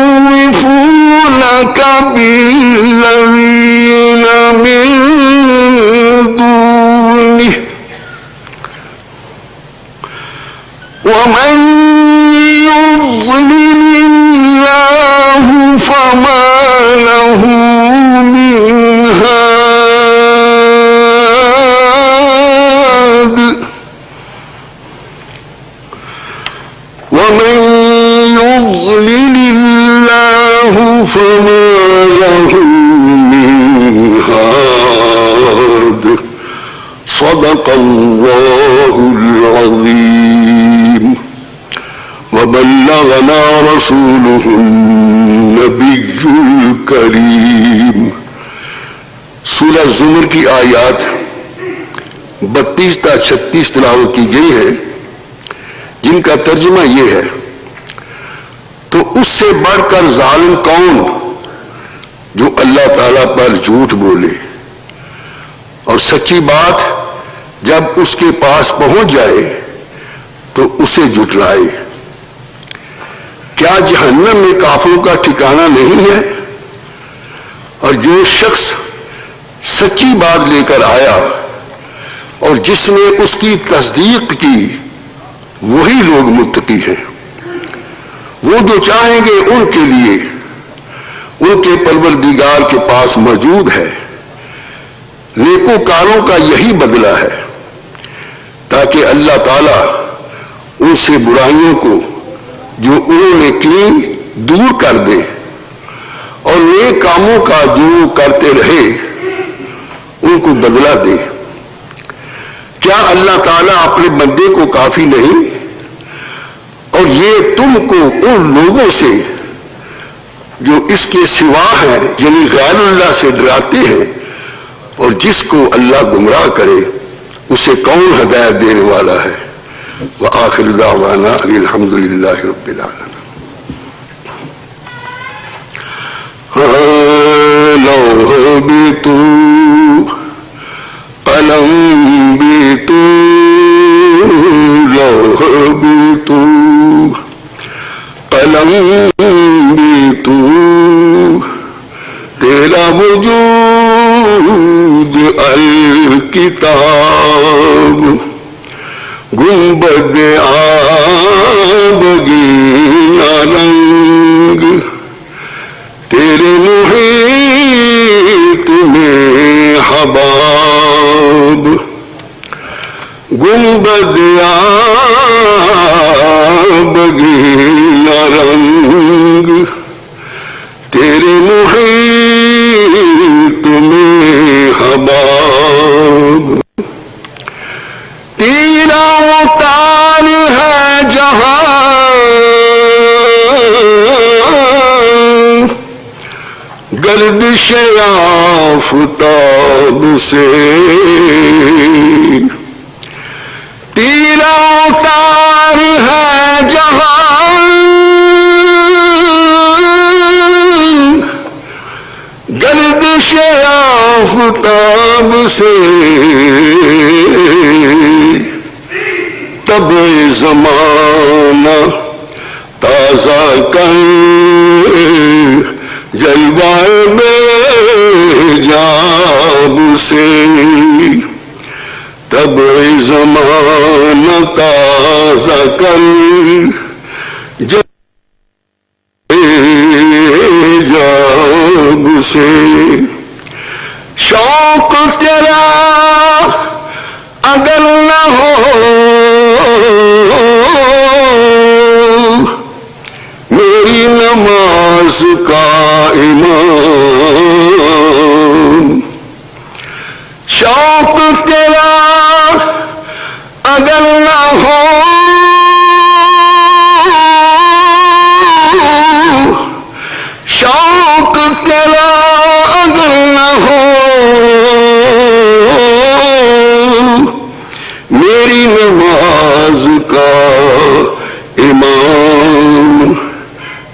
يخوفونك بالذين من دونه ومن يضلل الله فما له من هاد ومن يضلل الله فما له من هاد صدق الله العظيم وبلغنا رسوله النبي الكريم۔ سورہ زمر کی آیات 32 تا 36 تلاوت کی گئی ہے، جن کا ترجمہ یہ ہے: تو اس سے بڑھ کر ظالم کون جو اللہ تعالیٰ پر جھوٹ بولے اور سچی بات جب اس کے پاس پہنچ جائے تو اسے جھٹلائے۔ کیا جہنم میں کافروں کا ٹھکانہ نہیں ہے؟ اور جو شخص سچی بات لے کر آیا اور جس نے اس کی تصدیق کی وہی لوگ متقی ہیں۔ وہ جو چاہیں گے ان کے لیے ان کے پروردگار کے پاس موجود ہے، نیکوکاروں کا یہی بدلہ ہے، تاکہ اللہ تعالیٰ ان سے برائیوں کو جو انہوں نے کی دور کر دے اور نیک کاموں کا جو کرتے رہے ان کو بدلہ دے۔ کیا اللہ تعالیٰ اپنے بندے کو کافی نہیں؟ اور یہ تم کو ان لوگوں سے جو اس کے سوا ہیں یعنی غیر اللہ سے ڈراتے ہیں، اور جس کو اللہ گمراہ کرے اسے کون ہدایت دینے والا ہے؟ وآخر دعوانا ان الحمد للہ رب العالمین۔ لوح بھی تو قلم بھی تو لوح بھی تو قلم بھی تو تیرا وجود الکتاب گنبد آبگینہ رنگ تیرے محیط میں حباب گنبد آبگینہ رنگ تیرے محیط میں حباب تیرا اتار ہے جہاں گردش آفتاب سے تیرا اتار ہے جہاں گردش آفتاب سے تب زمانہ تازہ کر جلوائے بے جاب سے تب زمانہ تازہ کر جاب سے شوق تیرا اگر نہ ہو میری نماز کا امام شوق تیرا اگر نہ ہو شوق تیرا اگر نہ ہو میری نماز کا امام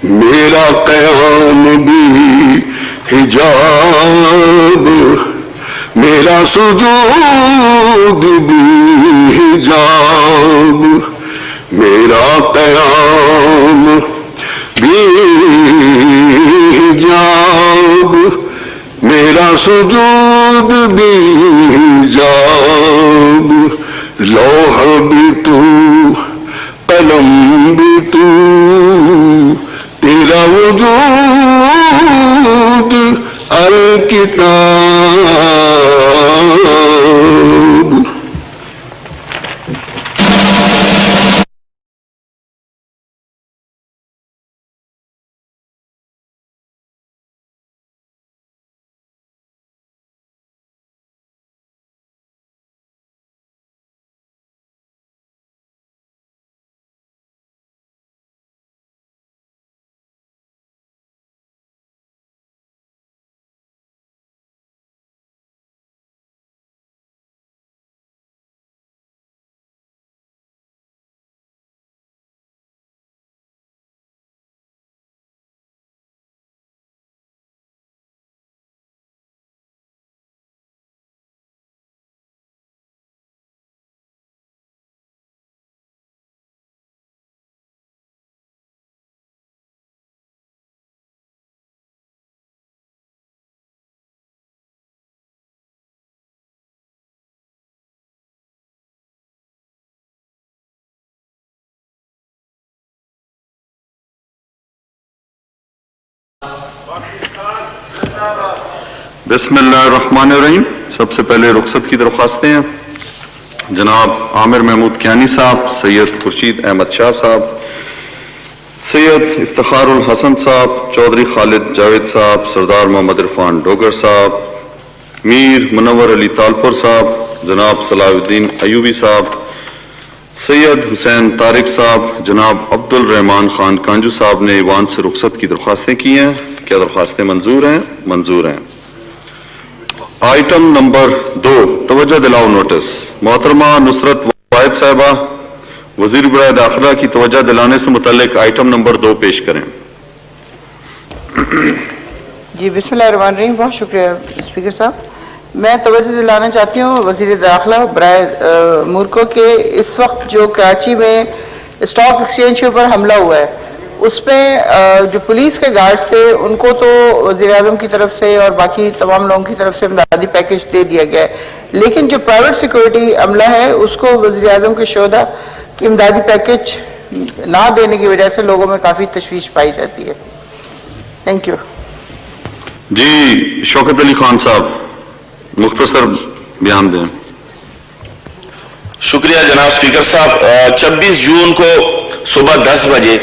میرا قیام بھی حجاب میرا سجود بھی حجاب میرا قیام بھی سجود بھی حجاب، لوح بھی تو قلم بھی تو، تیرا وجود الکتاب۔ بسم اللہ الرحمن الرحیم۔ سب سے پہلے رخصت کی درخواستیں ہیں۔ جناب عامر محمود کیانی صاحب، سید خورشید احمد شاہ صاحب، سید افتخار الحسن صاحب، چودھری خالد جاوید صاحب، سردار محمد عرفان ڈوگر صاحب، میر منور علی تالپور صاحب، جناب صلاح الدین ایوبی صاحب، سید حسین طارق صاحب، جناب عبد الرحمان خان کانجو صاحب نے ایوان سے رخصت کی درخواستیں کی ہیں۔ کیا درخواستیں منظور ہیں؟ منظور ہیں۔ آئٹم نمبر 2، توجہ دلاؤ نوٹس۔ محترمہ نصرت واحد صاحبہ وزیر برائے داخلہ کی توجہ دلانے سے متعلق آئٹم نمبر 2 پیش کریں۔ جی بسم اللہ الرحمن الرحیم، بہت شکریہ اسپیکر صاحب۔ میں توجہ دلانا چاہتی ہوں وزیر داخلہ برائے امور کو کہ اس وقت جو کراچی میں اسٹاک ایکسچینج کے اوپر حملہ ہوا ہے، اس میں جو پولیس کے گارڈز تھے ان کو تو وزیر اعظم کی طرف سے اور باقی تمام لوگوں کی طرف سے امدادی پیکج دے دیا گیا ہے، لیکن جو پرائیویٹ سیکورٹی عملہ ہے اس کو وزیر اعظم کے شہداء کی امدادی پیکج نہ دینے کی وجہ سے لوگوں میں کافی تشویش پائی جاتی ہے۔ Thank you. جی شوکت علی خان صاحب مختصر بیان دیں۔ شکریہ جناب اسپیکر صاحب۔ 26 جون کو صبح 10 بجے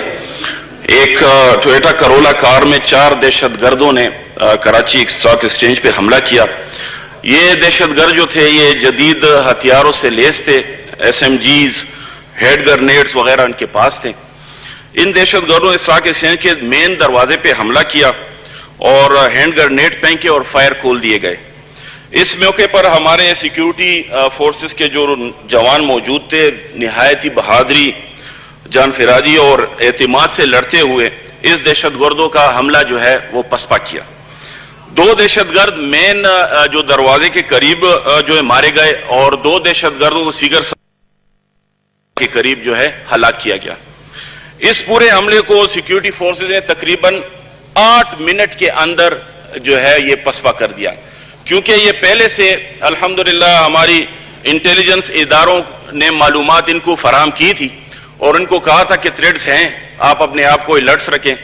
ایک ٹویوٹا کرولا کار میں 4 دہشت گردوں نے کراچی اسٹاک ایکسچینج پہ حملہ کیا۔ یہ دہشت گرد جو تھے یہ جدید ہتھیاروں سے لیس تھے، SMGs، ہیڈ گرنیڈز وغیرہ ان کے پاس تھے۔ ان دہشت گردوں نے اسٹاک ایکسچینج کے مین دروازے پہ حملہ کیا اور ہینڈ گرنیڈ پھینکے اور فائر کھول دیے گئے۔ اس موقع پر ہمارے سیکیورٹی فورسز کے جو جوان موجود تھے نہایت ہی بہادری، جان فراجی اور اعتماد سے لڑتے ہوئے اس دہشت گردوں کا حملہ جو ہے وہ پسپا کیا۔ 2 دہشت گرد مین جو دروازے کے قریب جو ہے مارے گئے اور 2 دہشت گردوں کو اسپیکر کے قریب جو ہے ہلاک کیا گیا۔ اس پورے حملے کو سیکیورٹی فورسز نے تقریباً 8 منٹ کے اندر جو ہے یہ پسپا کر دیا، کیونکہ یہ پہلے سے الحمدللہ ہماری انٹیلیجنس اداروں نے معلومات ان کو فراہم کی تھی اور ان کو کہا تھا کہ تھریڈز ہیں، آپ اپنے آپ کو الرٹس رکھیں،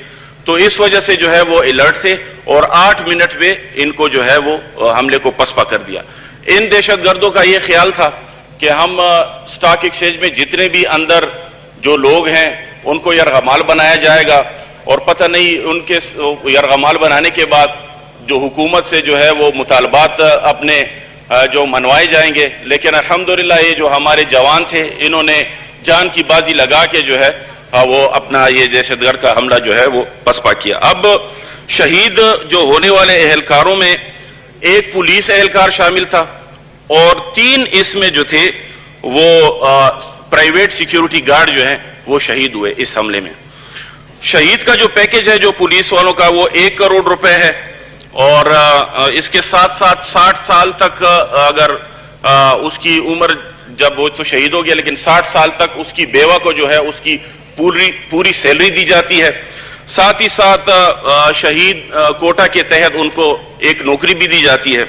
تو اس وجہ سے جو ہے وہ الرٹ تھے اور 8 منٹ میں ان کو جو ہے وہ حملے کو پسپا کر دیا۔ ان دہشت گردوں کا یہ خیال تھا کہ ہم اسٹاک ایکسچینج میں جتنے بھی اندر جو لوگ ہیں ان کو یرغمال بنایا جائے گا اور پتہ نہیں ان کے یرغمال بنانے کے بعد جو حکومت سے جو ہے وہ مطالبات اپنے جو منوائے جائیں گے، لیکن الحمدللہ یہ جو ہمارے جوان تھے انہوں نے جان کی بازی لگا کے جو ہے وہ اپنا یہ دہشت گرد کا حملہ جو ہے وہ پسپا کیا۔ اب شہید جو ہونے والے اہلکاروں میں ایک پولیس اہلکار شامل تھا اور 3 اس میں جو تھے وہ پرائیویٹ سیکیورٹی گارڈ جو ہیں وہ شہید ہوئے اس حملے میں۔ شہید کا جو پیکج ہے جو پولیس والوں کا وہ 1 کروڑ روپے ہے اور اس کے ساتھ ساتھ 60 سال تک اگر اس کی عمر، جب وہ تو شہید ہو گیا لیکن 60 سال تک اس کی بیوہ کو جو ہے اس کی پوری سیلری دی جاتی ہے۔ ساتھ ہی ساتھ شہید کوٹا کے تحت ان کو ایک نوکری بھی دی جاتی ہے.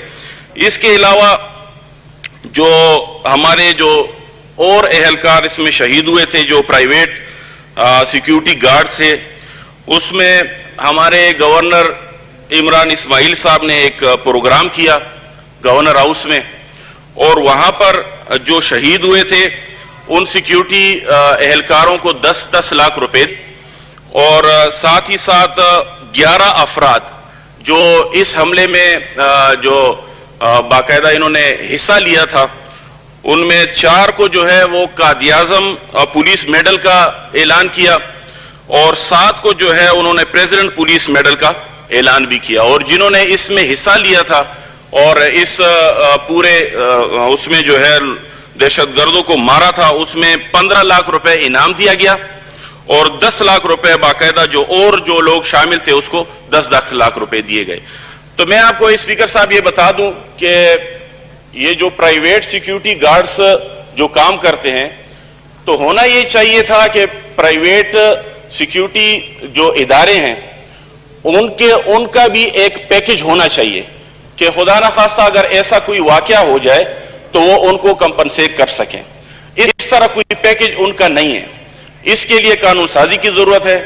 اس کے علاوہ جو ہمارے جو اور اہلکار اس میں شہید ہوئے تھے جو پرائیویٹ سیکیورٹی گارڈ تھے، اس میں ہمارے گورنر عمران اسماعیل صاحب نے ایک پروگرام کیا گورنر ہاؤس میں، اور وہاں پر جو شہید ہوئے تھے ان سیکیورٹی اہلکاروں کو 10 لاکھ روپے، اور ساتھ ہی ساتھ 11 افراد جو اس حملے میں جو باقاعدہ انہوں نے حصہ لیا تھا، ان میں 4 کو جو ہے وہ قائد اعظم پولیس میڈل کا اعلان کیا، اور 7 کو جو ہے انہوں نے پریزیڈنٹ پولیس میڈل کا اعلان بھی کیا. اور جنہوں نے اس میں حصہ لیا تھا اور اس پورے اس میں جو ہے دہشت گردوں کو مارا تھا، اس میں 15 لاکھ روپے انعام دیا گیا، اور 10 لاکھ روپے باقاعدہ جو لوگ شامل تھے اس کو 10 لاکھ روپے دیے گئے. تو میں آپ کو اسپیکر صاحب یہ بتا دوں کہ یہ جو پرائیویٹ سیکیورٹی گارڈز جو کام کرتے ہیں، تو ہونا یہ چاہیے تھا کہ پرائیویٹ سیکیورٹی جو ادارے ہیں ان کا بھی ایک پیکج ہونا چاہیے کہ خدا نہ خواستہ اگر ایسا کوئی واقعہ ہو جائے تو وہ ان کو کمپنسیٹ کر سکیں. اس طرح کوئی پیکج ان کا نہیں ہے. اس کے لیے قانون سازی کی ضرورت ہے.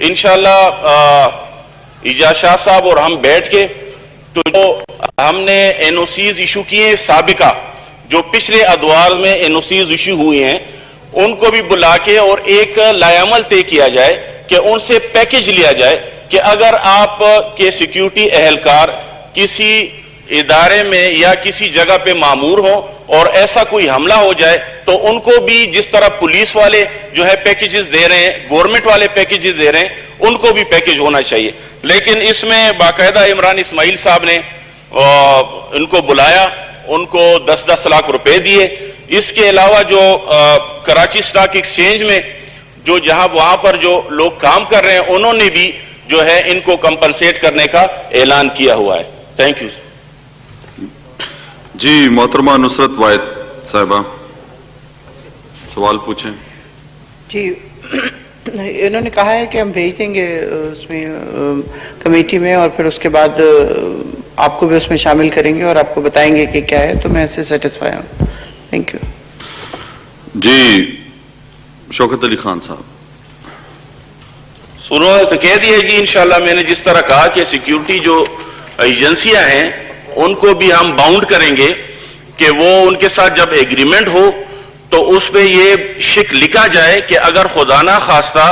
انشاءاللہ ایجاز شاہ صاحب اور ہم بیٹھ کے تو جو ہم نے این او سیز ایشو کیے سابقہ، جو پچھلے ادوار میں این او سیز ایشو ہوئے ہیں، ان کو بھی بلا کے اور ایک لائحہ طے کیا جائے کہ ان سے پیکج لیا جائے کہ اگر آپ کے سیکیورٹی اہلکار کسی ادارے میں یا کسی جگہ پہ مامور ہوں اور ایسا کوئی حملہ ہو جائے تو ان کو بھی جس طرح پولیس والے جو ہے پیکیجز دے رہے ہیں، گورنمنٹ والے پیکیجز دے رہے ہیں، ان کو بھی پیکج ہونا چاہیے. لیکن اس میں باقاعدہ عمران اسماعیل صاحب نے ان کو بلایا، ان کو 10 لاکھ روپے دیے. اس کے علاوہ جو کراچی سٹاک ایکسچینج میں جو جہاں وہاں پر جو لوگ کام کر رہے ہیں انہوں نے بھی جو ہے ان کو کمپنسیٹ کرنے کا اعلان کیا ہوا ہے. Thank you. جی محترمہ نصرت واحد صاحبہ سوال پوچھیں. جی انہوں نے کہا ہے کہ ہم بھیج دیں گے اس میں کمیٹی میں، اور پھر اس کے بعد آپ کو بھی اس میں شامل کریں گے اور آپ کو بتائیں گے کہ کیا ہے. تو میں اس سے سیٹسفائی ہوں. Thank you. جی شوکت علی خان صاحب. سنو تو کہہ دیا جی. انشاءاللہ میں نے جس طرح کہا کہ سیکیورٹی جو ایجنسیاں ہیں ان کو بھی ہم باؤنڈ کریں گے کہ وہ ان کے ساتھ جب ایگریمنٹ ہو تو اس پہ یہ شک لکھا جائے کہ اگر خدا نہ خواستہ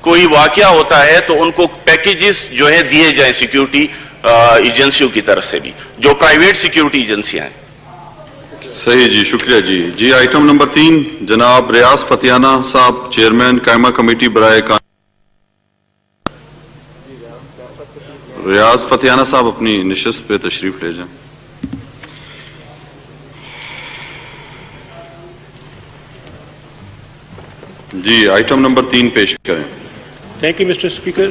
کوئی واقعہ ہوتا ہے تو ان کو پیکیجز جو ہے دیے جائیں سیکیورٹی ایجنسیوں کی طرف سے بھی، جو پرائیویٹ سیکیورٹی ایجنسیاں ہیں. صحیح جی، شکریہ جی. جی آئٹم نمبر 3 جناب ریاض فتیانہ صاحب، چیئرمین قائمہ کمیٹی برائے ریاض فتیانہ صاحب اپنی نشست پہ تشریف لے جائیں. جی آئٹم نمبر 3 پیش کریں. Thank you, Mr. Speaker.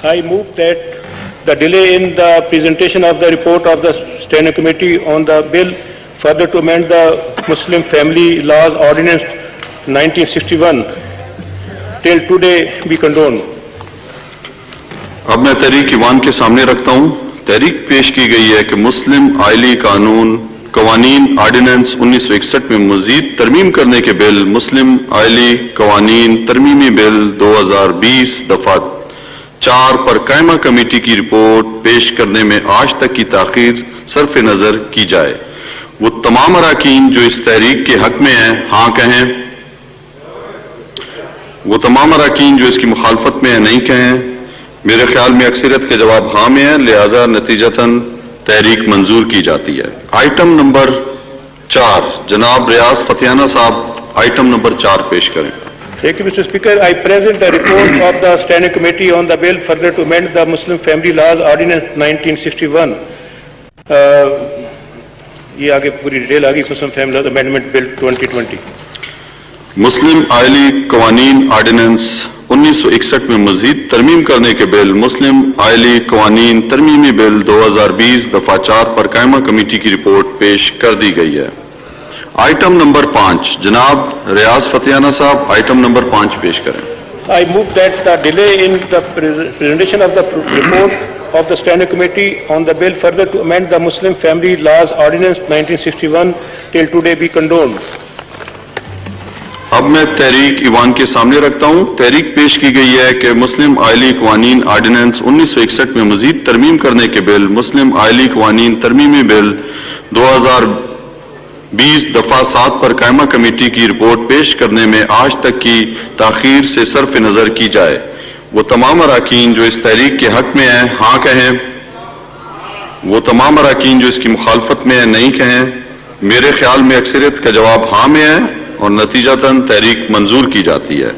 I move that the delay in the presentation of the report of the Standing Committee on the bill further to amend the Muslim Family Laws Ordinance 1961 till today be condoned. اب میں تحریک ایوان کے سامنے رکھتا ہوں. تحریک پیش کی گئی ہے کہ مسلم آئلی قوانین آرڈیننس 1961 میں مزید ترمیم کرنے کے بل مسلم آئلی قوانین ترمیمی بل 2020 دفعہ 4 پر قائمہ کمیٹی کی رپورٹ پیش کرنے میں آج تک کی تاخیر صرف نظر کی جائے. وہ تمام اراکین جو اس تحریک کے حق میں ہیں ہاں کہیں. وہ تمام اراکین جو اس کی مخالفت میں ہیں نہیں کہیں. میرے خیال میں اکثریت کے جواب ہاں میں ہے، لہذا نتیجتاً تحریک منظور کی جاتی ہے. آئٹم نمبر 4 جناب ریاض فتیانہ صاحب آئٹم نمبر 4 پیش کریں. Thank you, Mr. Speaker. I present a report of the Standing Committee on the bill further to amend the Muslim Family Laws Ordinance 1961. یہ آگے پوری ڈیٹیل آگئی مسلم فیملی لاز امینڈمنٹ بل 2020. مسلم آئلی قوانین ordinance 1961 میں مزید ترمیم کرنے کے بل مسلم آئلی قوانین ترمیمی بل 2020 دفعہ 4 پر قائمہ کمیٹی کی رپورٹ پیش کر دی گئی ہے. آئٹم نمبر 5 جناب ریاض فتیانہ صاحب آئٹم نمبر 5 پیش کریں. I move that the delay in the presentation of the report of the Standing Committee on the bill further to amend the Muslim Family Laws Ordinance 1961 till today be condoned. اب میں تحریک ایوان کے سامنے رکھتا ہوں. تحریک پیش کی گئی ہے کہ مسلم آئلی قوانین آرڈیننس 1961 میں مزید ترمیم کرنے کے بل مسلم آئلی قوانین ترمیمی بل 2020 دفعہ 7 پر قائمہ کمیٹی کی رپورٹ پیش کرنے میں آج تک کی تاخیر سے صرف نظر کی جائے. وہ تمام اراکین جو اس تحریک کے حق میں ہیں ہاں کہیں, وہ تمام اراکین جو اس کی مخالفت میں ہیں نہیں کہیں. میرے خیال میں اکثریت کا جواب ہاں میں ہے اور نتیجتاً تحریک منظور کی جاتی ہے.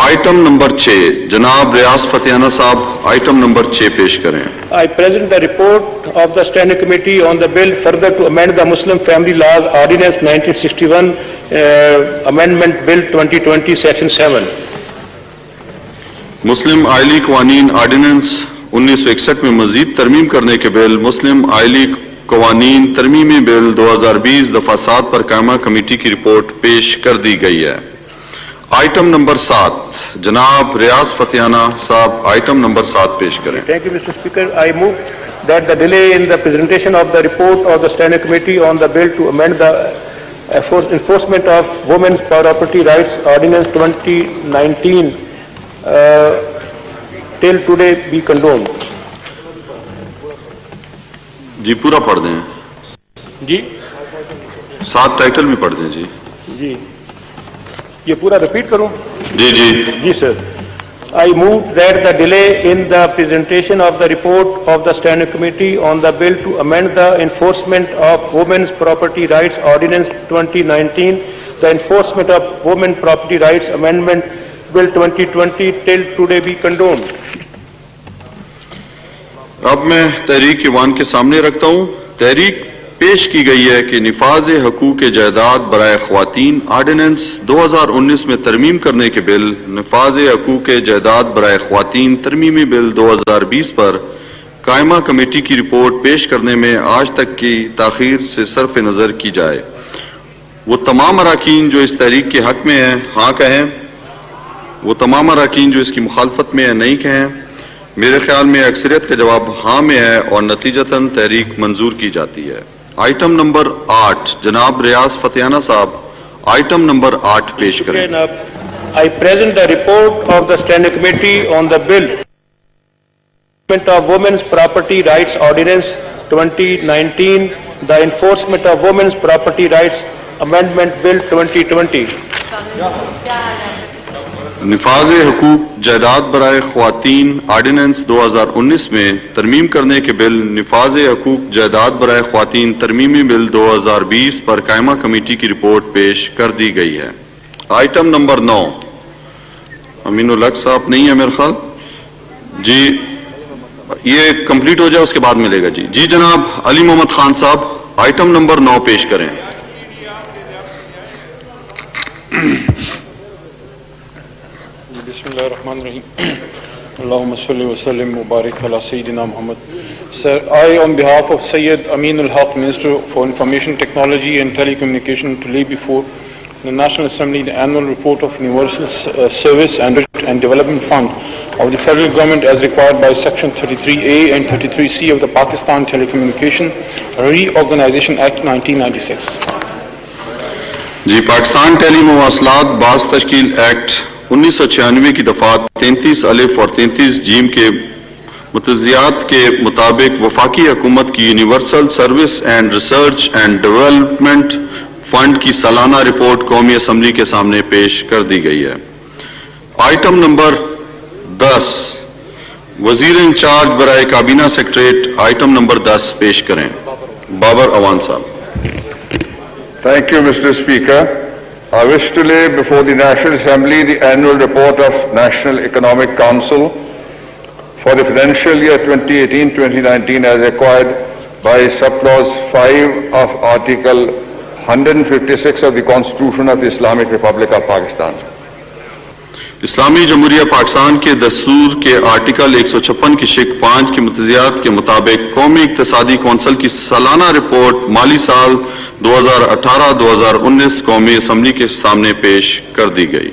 آئٹم نمبر 6 جناب ریاض فتیانہ صاحب آئٹم نمبر 6 پیش کریں. I present the report of the Standing Committee on the bill further to amend the Muslim Family Laws Ordinance 1961 Amendment Bill 2020 Section 7. مسلم آئلی قوانین آرڈیننس 1961 میں مزید ترمیم کرنے کے بل مسلم آئلی قوانین ترمیمی بل 2020 دفعہ 7 پر قائمہ کمیٹی کی رپورٹ پیش کر دی گئی ہے. آئٹم نمبر 7 جناب ریاض فتیانہ صاحب آئٹم نمبر 7 پیش کریں. Thank you, Mr. Speaker. I move that the delay in the presentation of the report of the Standing Committee on the bill to amend the enforcement of women's property rights ordinance 2019 till today be condoned. جی پورا پڑھ دیں. جی 7 title بھی پڑھ دیں. جی جی یہ پورا repeat کروں؟ جی جی جی سر. I move that the delay in the presentation of the report of the Standing Committee on the bill to amend the enforcement of women's property rights ordinance 2019, the enforcement of women property rights amendment bill 2020 till today be condoned. اب میں تحریک ایوان کے سامنے رکھتا ہوں. تحریک پیش کی گئی ہے کہ نفاذ حقوق جائیداد برائے خواتین آرڈیننس 2019 میں ترمیم کرنے کے بل نفاذ حقوق جائیداد برائے خواتین ترمیمی بل 2020 پر قائمہ کمیٹی کی رپورٹ پیش کرنے میں آج تک کی تاخیر سے صرف نظر کی جائے. وہ تمام اراکین جو اس تحریک کے حق میں ہیں ہاں کہیں, وہ تمام اراکین جو اس کی مخالفت میں ہیں نہیں کہیں. میرے خیال میں اکثریت کا جواب ہاں میں ہے اور نتیجتاً تحریک منظور کی جاتی ہے. آئٹم نمبر 8 جناب ریاض فتیانہ صاحب آئٹم نمبر 8 پیش کریں. I present the report of the Standing Committee on the bill of Women's Property Rights Ordinance 2019, the enforcement of Women's Property Rights Amendment Bill 2020. نفاذ حقوق جائیداد برائے خواتین آرڈیننس 2019 میں ترمیم کرنے کے بل نفاذ حقوق جائیداد برائے خواتین ترمیمی بل 2020 پر قائمہ کمیٹی کی رپورٹ پیش کر دی گئی ہے. آئٹم نمبر 9 امین الحق صاحب نہیں ہے میرے خیال. جی یہ کمپلیٹ ہو جائے اس کے بعد ملے گا. جی جی جناب علی محمد خان صاحب آئٹم نمبر 9 پیش کریں. بسم اللہ الرحمن الرحیم. اللہم صلی وسلم مبارک علی سیدنا محمد. Sir, I on behalf of Sayyid Amin al-Haq, Minister for Information Technology and Telecommunication, to lay before the National Assembly the annual report of Universal Service and Development Fund of the Federal Government as required by Section 33A and 33C of the Pakistan Telecommunication Reorganization Act 1996. جی پاکستان ٹیلی مواصلات باز تشکیل act 1996 کی دفعات 33 الف اور 33 جیم کے متضیات کے مطابق وفاقی حکومت کی universal service and research and development fund کی سالانہ رپورٹ قومی اسمبلی کے سامنے پیش کر دی گئی ہے. آئٹم نمبر 10 وزیر انچارج برائے کابینہ سیکریٹریٹ آئٹم نمبر 10 پیش کریں. بابر اوان صاحب. Thank you, Mr. Speaker. I wish to lay before the National Assembly the annual report of National Economic Council for the financial year 2018-2019 as required by Subclause 5 of Article 156 of the Constitution of the Islamic Republic of Pakistan. اسلامی جمہوریہ پاکستان کے دستور کے article 156 کی شق 5 کے متضیات کے مطابق قومی اقتصادی کونسل کی سالانہ رپورٹ مالی سال 2018-2019 قومی اسمبلی کے سامنے پیش کر دی گئی۔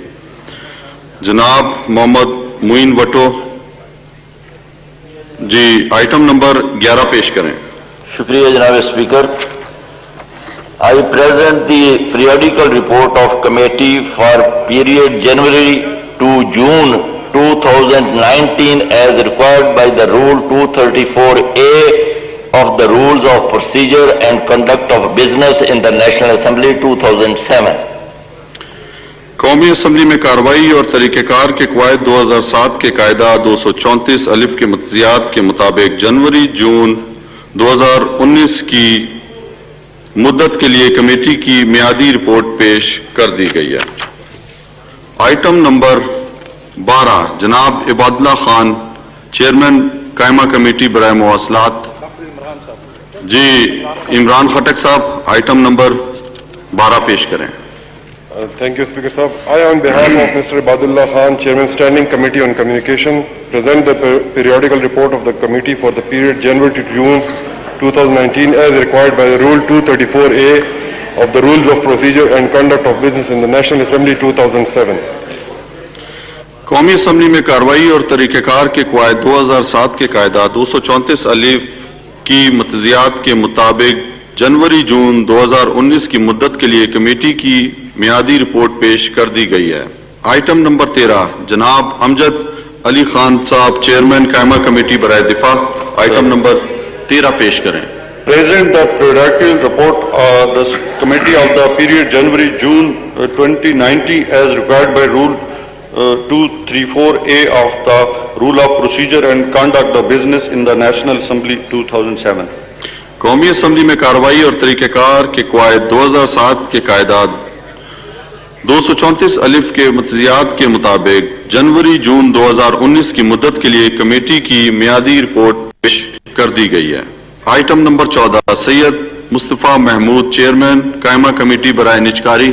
جناب محمد معین وٹو جی آئٹم نمبر 11 پیش کریں۔ شکریہ جناب speaker. I present the periodical report of committee for period January to June 2019 as required by the Rule 234A of the Rules of Procedure and Conduct of Business in the National Assembly 2007. قومی assembly میں کارروائی اور طریقہ کار کے قواعد 2007 کے قاعدہ 234 الف کے متزیات کے مطابق جنوری جون 2019 کی مدت کے لیے کمیٹی کی میعادی رپورٹ پیش کر دی گئی ہے۔ آئٹم نمبر 12 جناب عباد اللہ خان چیئرمین قائمہ کمیٹی برائے مواصلات جی عمران خٹک صاحب آئٹم نمبر 12 پیش کریں۔ Thank you, Speaker Sahab. I, on behalf of Mr. Ibadullah Khan, Chairman Standing Committee on Communication, present the periodical report of the committee for the period January to June 2019 as required by the Rule 234A of the Rules of Procedure and Conduct of Business in the National Assembly 2007. قومی assembly میں کارروائی اور طریقہ کار کے قواعد 2007 کے قاعدہ 234 الف کی متزیات کے مطابق جنوری جون 2019 کی مدت کے لیے کمیٹی کی میعادی رپورٹ پیش کر دی گئی ہے۔ آئٹم نمبر 13 جناب امجد علی خان صاحب چیئرمین قائمہ کمیٹی برائے دفاع آئٹم نمبر 13 پیش کریں۔ Present the periodical report of the committee of the period January-June 2090 as required by Rule 234A of the Rule of Procedure and Conduct of Business in the National Assembly 2007. قومی assembly میں کارروائی اور طریقہ کار کے قواعد 2007 کے قاعدہ 234 الف کے متزیات کے مطابق جنوری جون 2019 کی مدت کے لیے کمیٹی کی میعادی رپورٹ پیش کر دی گئی ہے۔ آئٹم نمبر 14 سید مصطفیٰ محمود چیئرمین قائمہ کمیٹی برائے نجکاری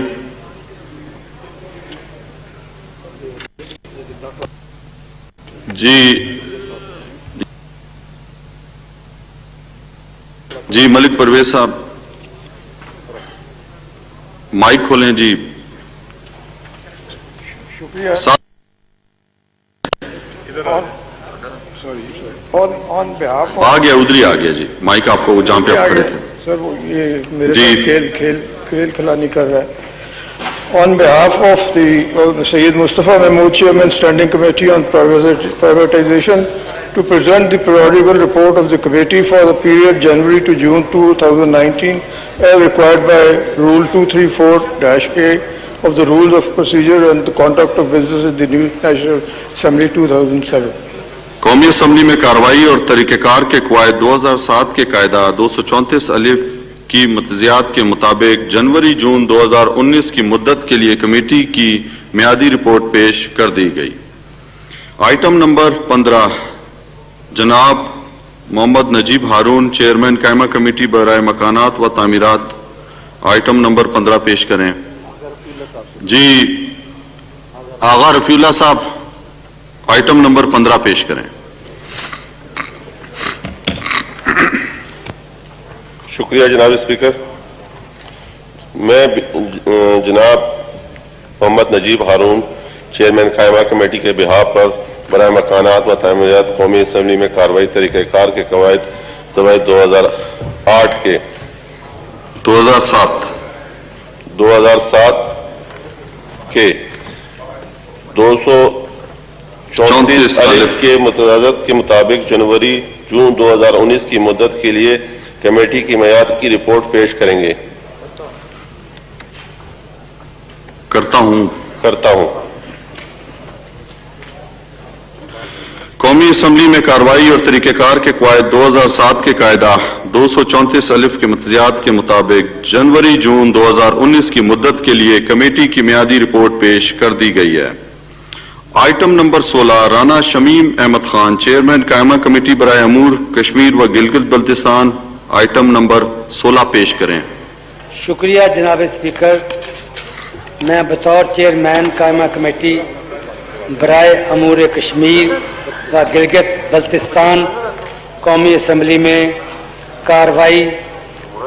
جی ملک پرویز صاحب مائک کھولیں جی۔ آ گیا ادھر ہی آ گیا جی مائک آپ کو جہاں پہ آپ کھڑے تھے سر وہ یہ میرے کھیل کھلانی کر رہا ہے۔ On behalf of the Sayyid Mustafa Mahmood Chairman Standing Committee on Privatization to present the periodical report of the committee for the period January to June 2019 as required by Rule 234-A of the Rules of Procedure and the Conduct of Business in the New National Assembly 2007. قومی assembly میں کارروائی اور طریقہ کار کے قواعد 2007 کے قاعدہ 234 الف کی متزیات کے مطابق جنوری جون 2019 کی مدت کے لیے کمیٹی کی میعادی رپورٹ پیش کر دی گئی۔ آئٹم نمبر 15 جناب محمد نجیب ہارون چیئرمین قائمہ کمیٹی برائے مکانات و تعمیرات آئٹم نمبر 15 پیش کریں۔ جی آغا رفیع اللہ صاحب آئٹم نمبر 15 پیش کریں۔ شکریہ جناب اسپیکر۔ میں جناب محمد نجیب ہارون چیئرمین قائمہ کمیٹی کے بہاف پر برائے مکانات و تعمیرات قومی اسمبلی میں کارروائی طریقہ کار کے قواعد سوائے 2008 کے 2007 کے 234 الف کے متضاد کے مطابق جنوری جون 2019 کی مدت کے لیے کمیٹی کی میعاد کی رپورٹ پیش کریں گے۔ کرتا ہوں قومی اسمبلی میں کارروائی اور طریقہ کار کے قواعد 2007 کے قاعدہ 234 الف کے متزیات کے مطابق جنوری جون 2019 کی مدت کے لیے کمیٹی کی میعادی رپورٹ پیش کر دی گئی ہے۔ Item number 16 Rana Shamim Ahmed Khan chairman قائمہ کمیٹی برائے امور کشمیر و گلگت بلتستان آئٹم نمبر 16 پیش کریں۔ شکریہ جناب اسپیکر۔ میں بطور چیئرمین قائمہ کمیٹی برائے امور کشمیر و گلگت بلتستان قومی اسمبلی میں کارروائی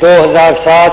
2007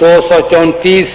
234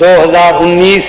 2019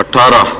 18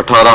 18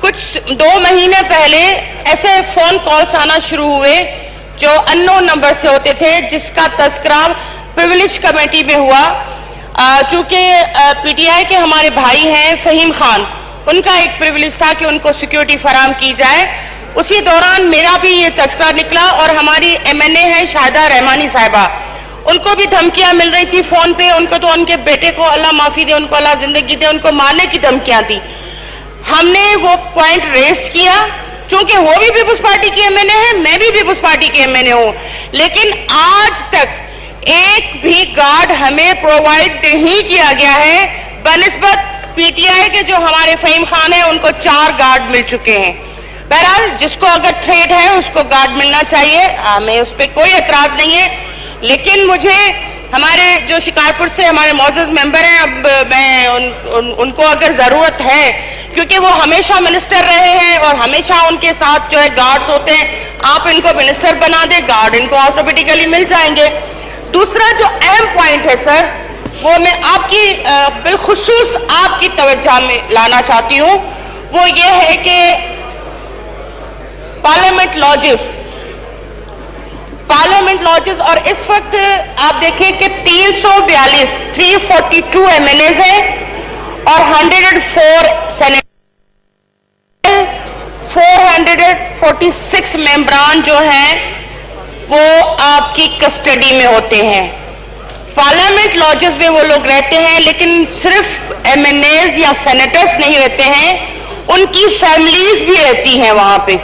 کچھ 2 مہینے پہلے ایسے فون کالز آنا شروع ہوئے جو ان نون نمبر سے ہوتے تھے، جس کا تذکرہ پریویلیج کمیٹی میں ہوا. چونکہ پی ٹی آئی کے ہمارے بھائی ہیں فہیم خان، ان کا ایک پریویلیج تھا کہ ان کو سیکیورٹی فراہم کی جائے. اسی دوران میرا بھی یہ تذکرہ نکلا اور ہماری ایم این اے ہے شاہدہ رحمانی صاحبہ، ان کو بھی دھمکیاں مل رہی تھی فون پہ. ان کو تو ان کے بیٹے کو اللہ معافی دے، ان کو اللہ زندگی دے، ان کو مارنے کی دھمکیاں تھی. ہم نے وہ پوائنٹ ریز کیا، چونکہ وہ بھی پیپلز پارٹی کے ایم این اے ہیں، میں بھی پیپلز پارٹی کے ایم این اے ہوں، لیکن آج تک ایک بھی گارڈ ہمیں پرووائڈ نہیں کیا گیا ہے. بنسبت پی ٹی آئی کے جو ہمارے فہیم خان ہیں ان کو 4 گارڈ مل چکے ہیں. بہرحال جس کو اگر تھریٹ ہے اس کو گارڈ ملنا چاہیے، ہمیں اس پہ کوئی اعتراض نہیں ہے. لیکن مجھے ہمارے جو شکارپور سے ہمارے معزز ممبر ہیں، اب میں ان کو اگر ضرورت ہے، کیونکہ وہ ہمیشہ منسٹر رہے ہیں اور ہمیشہ ان کے ساتھ جو ہے گارڈز ہوتے ہیں، آپ ان کو منسٹر بنا دیں، گارڈ ان کو آٹومیٹیکلی مل جائیں گے. دوسرا جو اہم پوائنٹ ہے سر، وہ میں آپ کی بالخصوص آپ کی توجہ میں لانا چاہتی ہوں، وہ یہ ہے کہ پارلیمنٹ لاجز اور اس وقت آپ دیکھیں کہ 342 ایم این ایز ہیں اور 104 سینیٹر، 446 ممبران جو ہیں وہ آپ کی کسٹڈی میں ہوتے ہیں. پارلیمنٹ لاجز میں وہ لوگ رہتے ہیں، لیکن صرف ایم این ایز یا سینیٹرز نہیں رہتے ہیں، ان کی فیملیز بھی رہتی ہیں وہاں پہ.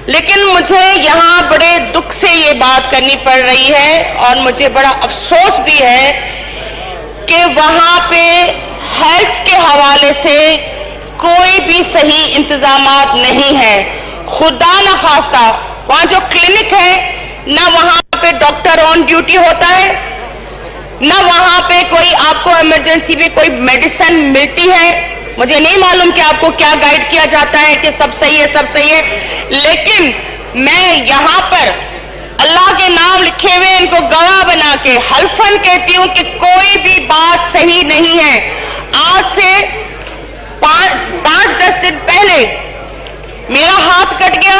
لیکن مجھے یہاں بڑے دکھ سے یہ بات کرنی پڑ رہی ہے اور مجھے بڑا افسوس بھی ہے کہ وہاں پہ ہیلتھ کے حوالے سے کوئی بھی صحیح انتظامات نہیں ہے. خدا نخواستہ وہاں جو کلینک ہے، نہ وہاں پہ ڈاکٹر آن ڈیوٹی ہوتا ہے، نہ وہاں پہ کوئی آپ کو ایمرجنسی میں کوئی میڈیسن ملتی ہے. مجھے نہیں معلوم کہ آپ کو کیا گائیڈ کیا جاتا ہے کہ سب صحیح ہے، سب صحیح ہے. لیکن میں یہاں پر اللہ کے نام لکھے ہوئے ان کو گواہ بنا کے حلفاً کہتی ہوں کہ کوئی بھی بات صحیح نہیں ہے. آج سے 5-10 دن پہلے میرا ہاتھ کٹ گیا،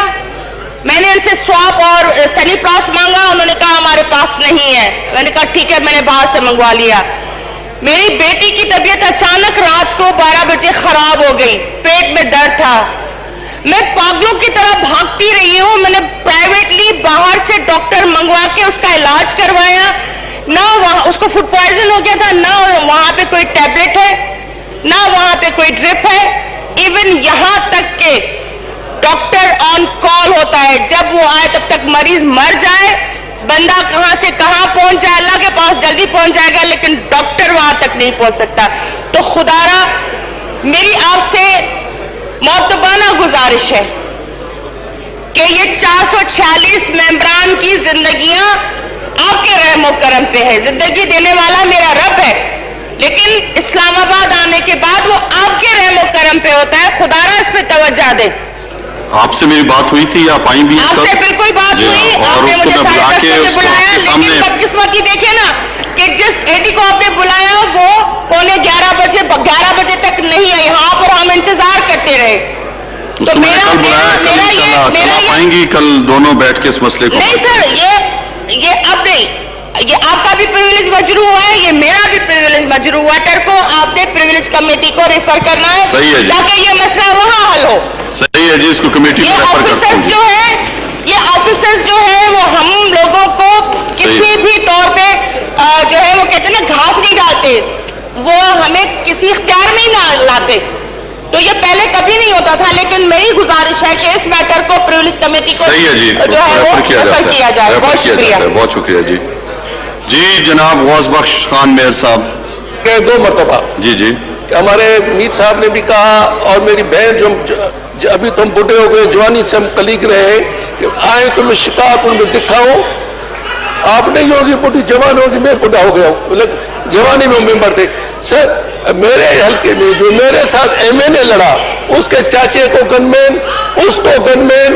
میں نے ان سے سواپ اور سنی پلاس مانگا، انہوں نے کہا ہمارے پاس نہیں ہے. میں نے کہا ٹھیک ہے، میں نے باہر سے منگوا لیا. میری بیٹی کی طبیعت اچانک رات کو 12 بجے خراب ہو گئی، پیٹ میں درد تھا. میں پاگلوں کی طرح بھاگتی رہی ہوں. میں نے پرائیویٹلی باہر سے ڈاکٹر منگوا کے اس کا علاج کروایا. نہ وہاں اس کو فوڈ پوائزن ہو گیا تھا، نہ وہاں پہ کوئی ٹیبلٹ ہے، نہ وہاں پہ کوئی ڈرپ ہے. ایون یہاں تک کہ ڈاکٹر آن کال ہوتا ہے، جب وہ آئے تب تک مریض مر جائے، بندہ کہاں سے کہاں پہنچ جائے، اللہ کے پاس جلدی پہنچ جائے گا، لیکن ڈاکٹر وہاں تک نہیں پہنچ سکتا. تو خدا را میری آپ سے معتبانہ گزارش ہے کہ یہ 446 ممبران کی زندگیاں آپ کے رحم و کرم پہ ہے. زندگی دینے والا میرا رب ہے، لیکن اسلام آباد آنے کے بعد وہ آپ کے رحم و کرم پہ ہوتا ہے. خدا را اس پہ توجہ دے. آپ سے میری بات ہوئی تھی، آپ آئیں بھی؟ آپ سے بالکل بات ہوئی، آپ نے مجھے 10:30 بجے بلایا، لیکن بدقسمتی دیکھیں نا کہ جس ایڈی کو آپ نے بلایا وہ 11:15 بجے تک نہیں آئی. یہاں پر ہم انتظار کرتے رہے. تو میرا آئیں گی کل دونوں بیٹھ کے اس مسئلے کو؟ نہیں سر، یہ اب نہیں، یہ آپ کا بھی پریویلیج مجروح ہوا ہے، یہ میرا بھی پریویلیج مجروح ہوا. کو آپ نے پریویلیج کمیٹی کو ریفر کرنا ہے تاکہ یہ مسئلہ وہاں حل ہو. صحیح ہے جی، اس کو کمیٹی کو ریفر کرتے ہیں. یہ آفیسرز جو ہیں وہ ہم لوگوں کو کسی بھی طور پہ جو ہے وہ کہتے ہیں نا گھاس نہیں ڈالتے، وہ ہمیں کسی اختیار میں ہی نہ لاتے. تو یہ پہلے کبھی نہیں ہوتا تھا، لیکن میری گزارش ہے کہ اس میٹر کو پریویلیج کمیٹی کو جو ہے وہ ریفر کیا جائے. بہت شکریہ. بہت شکریہ جی. جی جناب غوث بخش خان میئر صاحب. 2 مرتبہ جی ہمارے میر صاحب نے بھی کہا، اور میری بہن جو ابھی تو ہم بوڑھے ہو گئے، جوانی سے ہم کلیگ رہے کہ آئے تو میں شکارپور میں دکھاؤں. آپ نہیں ہوگی بوڑھی، جوان ہوگی، میں بوڑھا ہو گیا ہوں، جوانی میں ممبر تھے. سر میرے حلقے میں جو میرے ساتھ ایم این اے لڑا، اس کے چاچے کو گن مین، اس کو گن مین،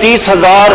30,000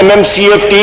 MMCFD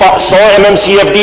100 MMCFD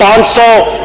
500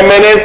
MNAs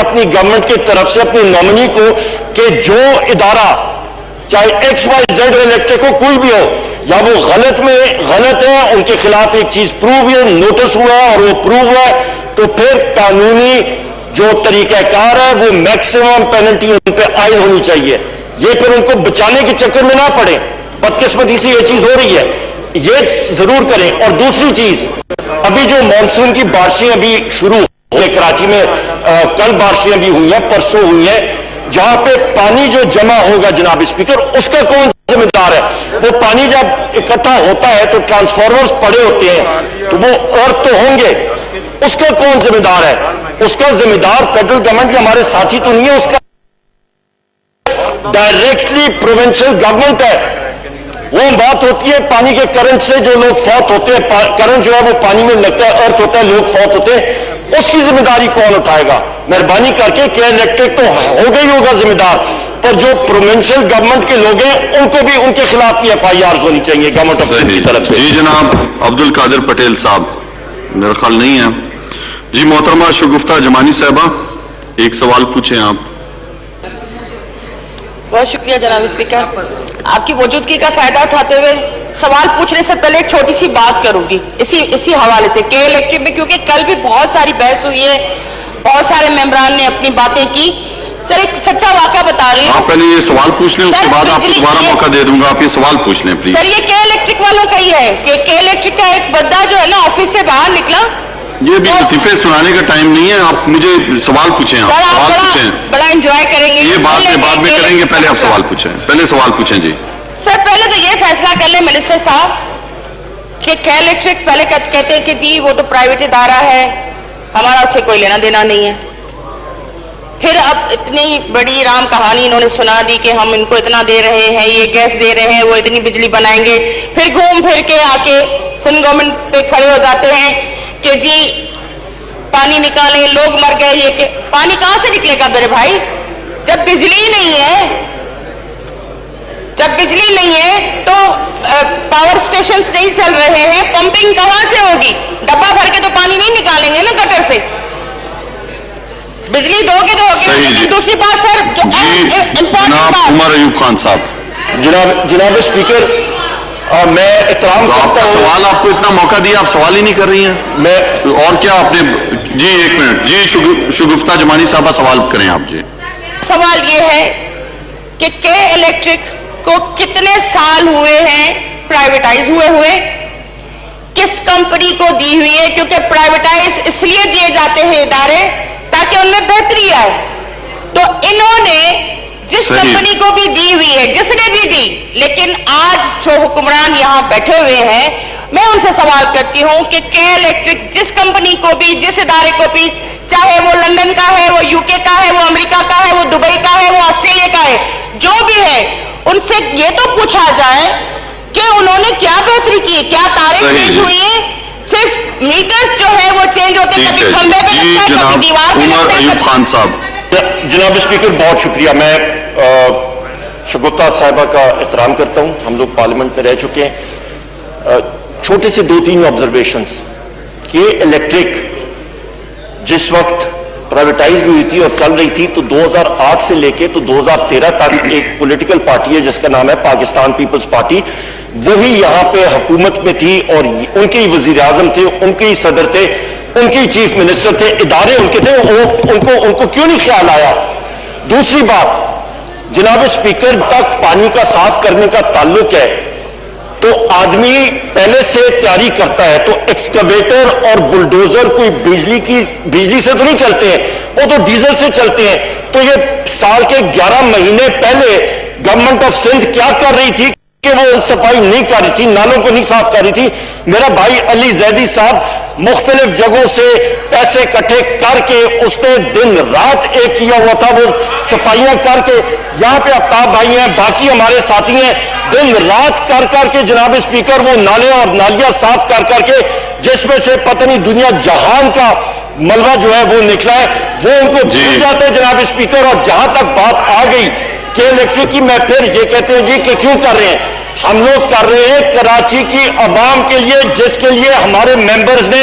اپنی گورنمنٹ کی طرف سے اپنی نامنی کو کہ جو ادارہ چاہے ایکس وائی زیڈ الیکٹرک ہو کوئی بھی ہو یا وہ غلط ہے ان کے خلاف ایک چیز پروو ہے نوٹس ہوا ہے اور وہ پروو ہوا ہے تو پھر قانونی جو طریقہ کار ہے وہ میکسیمم پینلٹی ان پہ عائد ہونی چاہیے. یہ پھر ان کو بچانے کے چکر میں نہ پڑے. بدقسمتی سے یہ چیز ہو رہی ہے, یہ ضرور کریں. اور دوسری چیز, ابھی جو مانسون کی بارشیں ابھی شروع ہوئے کراچی میں, کل بارشیں ابھی ہوئی ہیں, پرسوں ہوئی ہیں, جہاں پہ پانی جو جمع ہوگا جناب اسپیکر اس کا کون ذمہ دار ہے؟ وہ پانی جب اکٹھا ہوتا ہے تو ٹرانسفارمرز پڑے ہوتے ہیں تو وہ ارتھ تو ہوں گے, اس کا کون ذمہ دار ہے؟ اس کا ذمہ دار فیڈرل گورنمنٹ کے ہمارے ساتھی تو نہیں ہے, اس کا ڈائریکٹلی پروونشل گورنمنٹ ہے. وہ بات ہوتی ہے پانی کے کرنٹ سے جو لوگ فوت ہوتے ہیں, کرنٹ جو ہے وہ پانی میں لگتا ہے, ارتھ ہوتا ہے, لوگ فوت ہوتے ہیں, اس کی ذمہ داری کون اٹھائے گا؟ مہربانی کر کے کہ الیکٹرک تو ہوگا ہی ہوگا ذمہ دار, پر جو پروونشل گورنمنٹ کے لوگ ہیں ان کو بھی ان کے خلاف بھی FIRs ہونی چاہیے گورنمنٹ آف کی طرف سے. جی جناب عبد القادر پٹیل صاحب میرا خیال نہیں ہے. جی محترمہ شگفتہ جمانی صاحبہ ایک سوال پوچھیں آپ. بہت شکریہ جناب اسپیکر. آپ کی موجودگی کا فائدہ اٹھاتے ہوئے سوال پوچھنے سے پہلے ایک چھوٹی سی بات کروں گی اسی حوالے سے کہ الیکٹرک میں, کیونکہ کل بھی بہت ساری بحث ہوئی ہے, بہت سارے ممبران نے اپنی باتیں کی. سر ایک سچا واقعہ بتا رہی ہوں. آپ پہلے یہ سوال پوچھ لیں, اس کے بعد آپ کو دوبارہ موقع دے دوں گا, آپ یہ سوال پوچھ لیں پلیز. سر یہ کے الیکٹرک والوں کا ہی ہے کہ کے الیکٹرک کا ایک بندہ جو ہے نا آفس سے باہر نکلا. یہ بھی لطیفے سنانے کا ٹائم نہیں ہے, آپ مجھے سوال پوچھیں. آپ سوال پوچھیں, بڑا انجوائے کریں گے. یہ بعد میں کریں گے, پہلے آپ سوال پوچھیں. پہلے سوال پوچھیں. جی سر پہلے تو یہ فیصلہ کر لیں منسٹر صاحب کہ کے الیکٹرک پہلے کہتے ہیں کہ جی وہ تو پرائیویٹ ادارہ ہے, ہمارا اس سے کوئی لینا دینا نہیں ہے. پھر اب اتنی بڑی رام کہانی انہوں نے سنا دی کہ ہم ان کو اتنا دے رہے ہیں, یہ گیس دے رہے ہیں, وہ اتنی بجلی بنائیں گے. پھر گھوم پھر کے آ کے سندھ گورنمنٹ پہ کھڑے ہو جاتے ہیں کہ جی پانی نکالیں, لوگ مر گئے. یہ کہ پانی کہاں سے نکلے گا میرے بھائی جب بجلی نہیں ہے؟ جب بجلی نہیں ہے تو پاور اسٹیشنز نہیں چل رہے ہیں, پمپنگ کہاں سے ہوگی؟ ڈبہ بھر کے تو پانی نہیں نکالیں گے نا گٹر سے. بجلی دو گے تو ہوگی. لیکن دوسری بات سر جو جناب عمر ایوب خان صاحب. جناب اسپیکر میں احترام کرتا ہوں. سوال آپ کو اتنا موقع دیا, آپ سوال ہی نہیں کر رہی ہیں. میں اور کیا آپ نے, جی ایک منٹ, جی شگفتہ جمانی صاحبہ سوال کریں آپ. جی سوال یہ ہے کہ کے الیکٹرک کو کتنے سال ہوئے ہیں پرائیویٹائز ہوئے, کس کمپنی کو دی ہوئی ہے؟ کیونکہ پرائیویٹائز اس لیے دیے جاتے ہیں ادارے تاکہ ان میں بہتری آئے. تو انہوں نے جس کمپنی کو بھی دی ہوئی ہے, جس نے بھی دی, لیکن آج جو حکمران یہاں بیٹھے ہوئے ہیں میں ان سے سوال کرتی ہوں کہ کے الیکٹرک جس کمپنی کو بھی, جس ادارے کو بھی, چاہے وہ لندن کا ہے, وہ UK کا ہے, وہ امریکہ کا ہے, وہ دبئی کا ہے, وہ آسٹریلیا کا ہے, جو بھی ہے, ان سے یہ تو پوچھا جائے کہ انہوں نے کیا بہتری کی, کیا تاریں چینج ہوئی ہیں؟ صرف میٹرز جو ہے وہ چینج ہوتے ہیں, کبھی کھمبے پہ لگتا ہے, کبھی دیوار پہ لگتا ہے. ایوب خان صاحب. جناب اسپیکر بہت شکریہ. میں شگفتہ صاحبہ کا احترام کرتا ہوں, ہم لوگ پارلیمنٹ میں رہ چکے ہیں. چھوٹے سے 2-3 آبزرویشنز. کہ الیکٹرک جس وقت پرائیویٹائز بھی ہوئی تھی اور چل رہی تھی تو 2008 سے لے کے تو 2013 تک ایک پولیٹیکل پارٹی ہے جس کا نام ہے پاکستان پیپلز پارٹی, وہی یہاں پہ حکومت میں تھی اور ان کے ہی وزیر اعظم تھے, ان کے ہی صدر تھے, ان کے ہی چیف منسٹر تھے, ادارے ان کے تھے. ان کو کیوں نہیں خیال آیا؟ دوسری بات جناب اسپیکر, تک پانی کا صاف کرنے کا تعلق ہے تو آدمی پہلے سے تیاری کرتا ہے. تو ایکسکیویٹر اور بلڈوزر کوئی بجلی سے تو نہیں چلتے ہیں, وہ تو ڈیزل سے چلتے ہیں. تو یہ سال کے 11 مہینے پہلے گورنمنٹ آف سندھ کیا کر رہی تھی کہ وہ صفائی نہیں کر رہی تھی, نالوں کو نہیں صاف کر رہی تھی. میرا بھائی علی زیدی صاحب مختلف جگہوں سے پیسے اکٹھے کر کے اس نے دن رات ایک کیا ہوا تھا, وہ صفائیاں کر کے. یہاں پہ آفتاب بھائی ہیں, باقی ہمارے ساتھی ہیں, دن رات کر کے جناب اسپیکر وہ نالے اور نالیاں صاف کر کے, جس میں سے پتہ نہیں دنیا جہان کا ملبہ جو ہے وہ نکلا ہے, وہ ان کو بھول جاتے ہیں جناب اسپیکر. اور جہاں تک بات آ گئی کہ الیکٹرک کی, میں پھر یہ کہتے ہیں جی کہ کیوں کر رہے ہیں؟ ہم لوگ کر رہے ہیں کراچی کی عوام کے لیے, جس کے لیے ہمارے ممبرز نے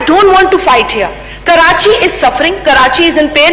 Don't want to fight here. Karachi is suffering. Karachi is in pain.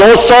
200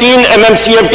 3 MMCFT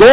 2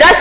10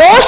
2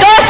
2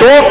2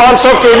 500 kV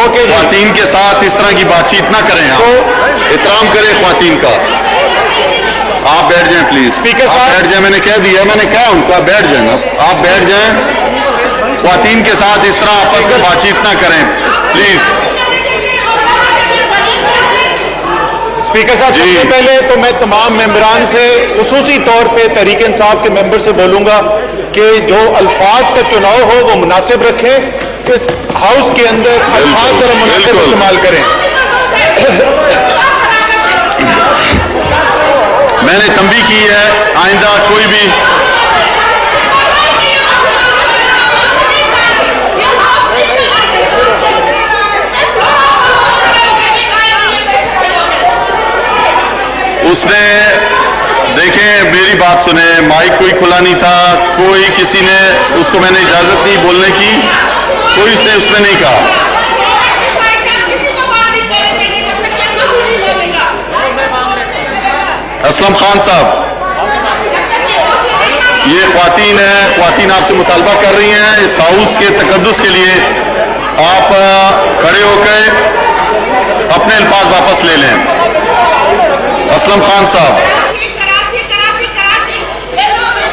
okay جی. خواتین کے ساتھ اس طرح کی بات چیت نہ کریں, آپ احترام کریں خواتین کا. آپ بیٹھ جائیں پلیز. اسپیکر آپ بیٹھ جائیں, میں نے کہہ دیا, میں نے کہا ان کو آپ بیٹھ جائیں. آپ بیٹھ جائیں. خواتین کے ساتھ اس طرح آپس میں بات چیت نہ کریں پلیز. اسپیکر صاحب سب سے پہلے تو میں تمام ممبران سے خصوصی طور پہ تحریک انصاف کے ممبر سے بولوں گا کہ جو الفاظ کا چناؤ ہو وہ مناسب رکھیں. اس ہاؤس کے اندر الفاظ ذرا مناسب استعمال کریں. میں نے تنبیہ کی ہے, آئندہ کوئی بھی اس نے, دیکھیں میری بات سنیں, مائک کوئی کھلا نہیں تھا, کوئی کسی نے اس کو میں نے اجازت دی بولنے کی, کوئی اس نے نہیں کہا. اسلم خان صاحب, یہ خواتین ہیں, خواتین آپ سے مطالبہ کر رہی ہیں اس ہاؤس کے تقدس کے لیے آپ کھڑے ہو کے اپنے الفاظ واپس لے لیں. اسلم خان صاحب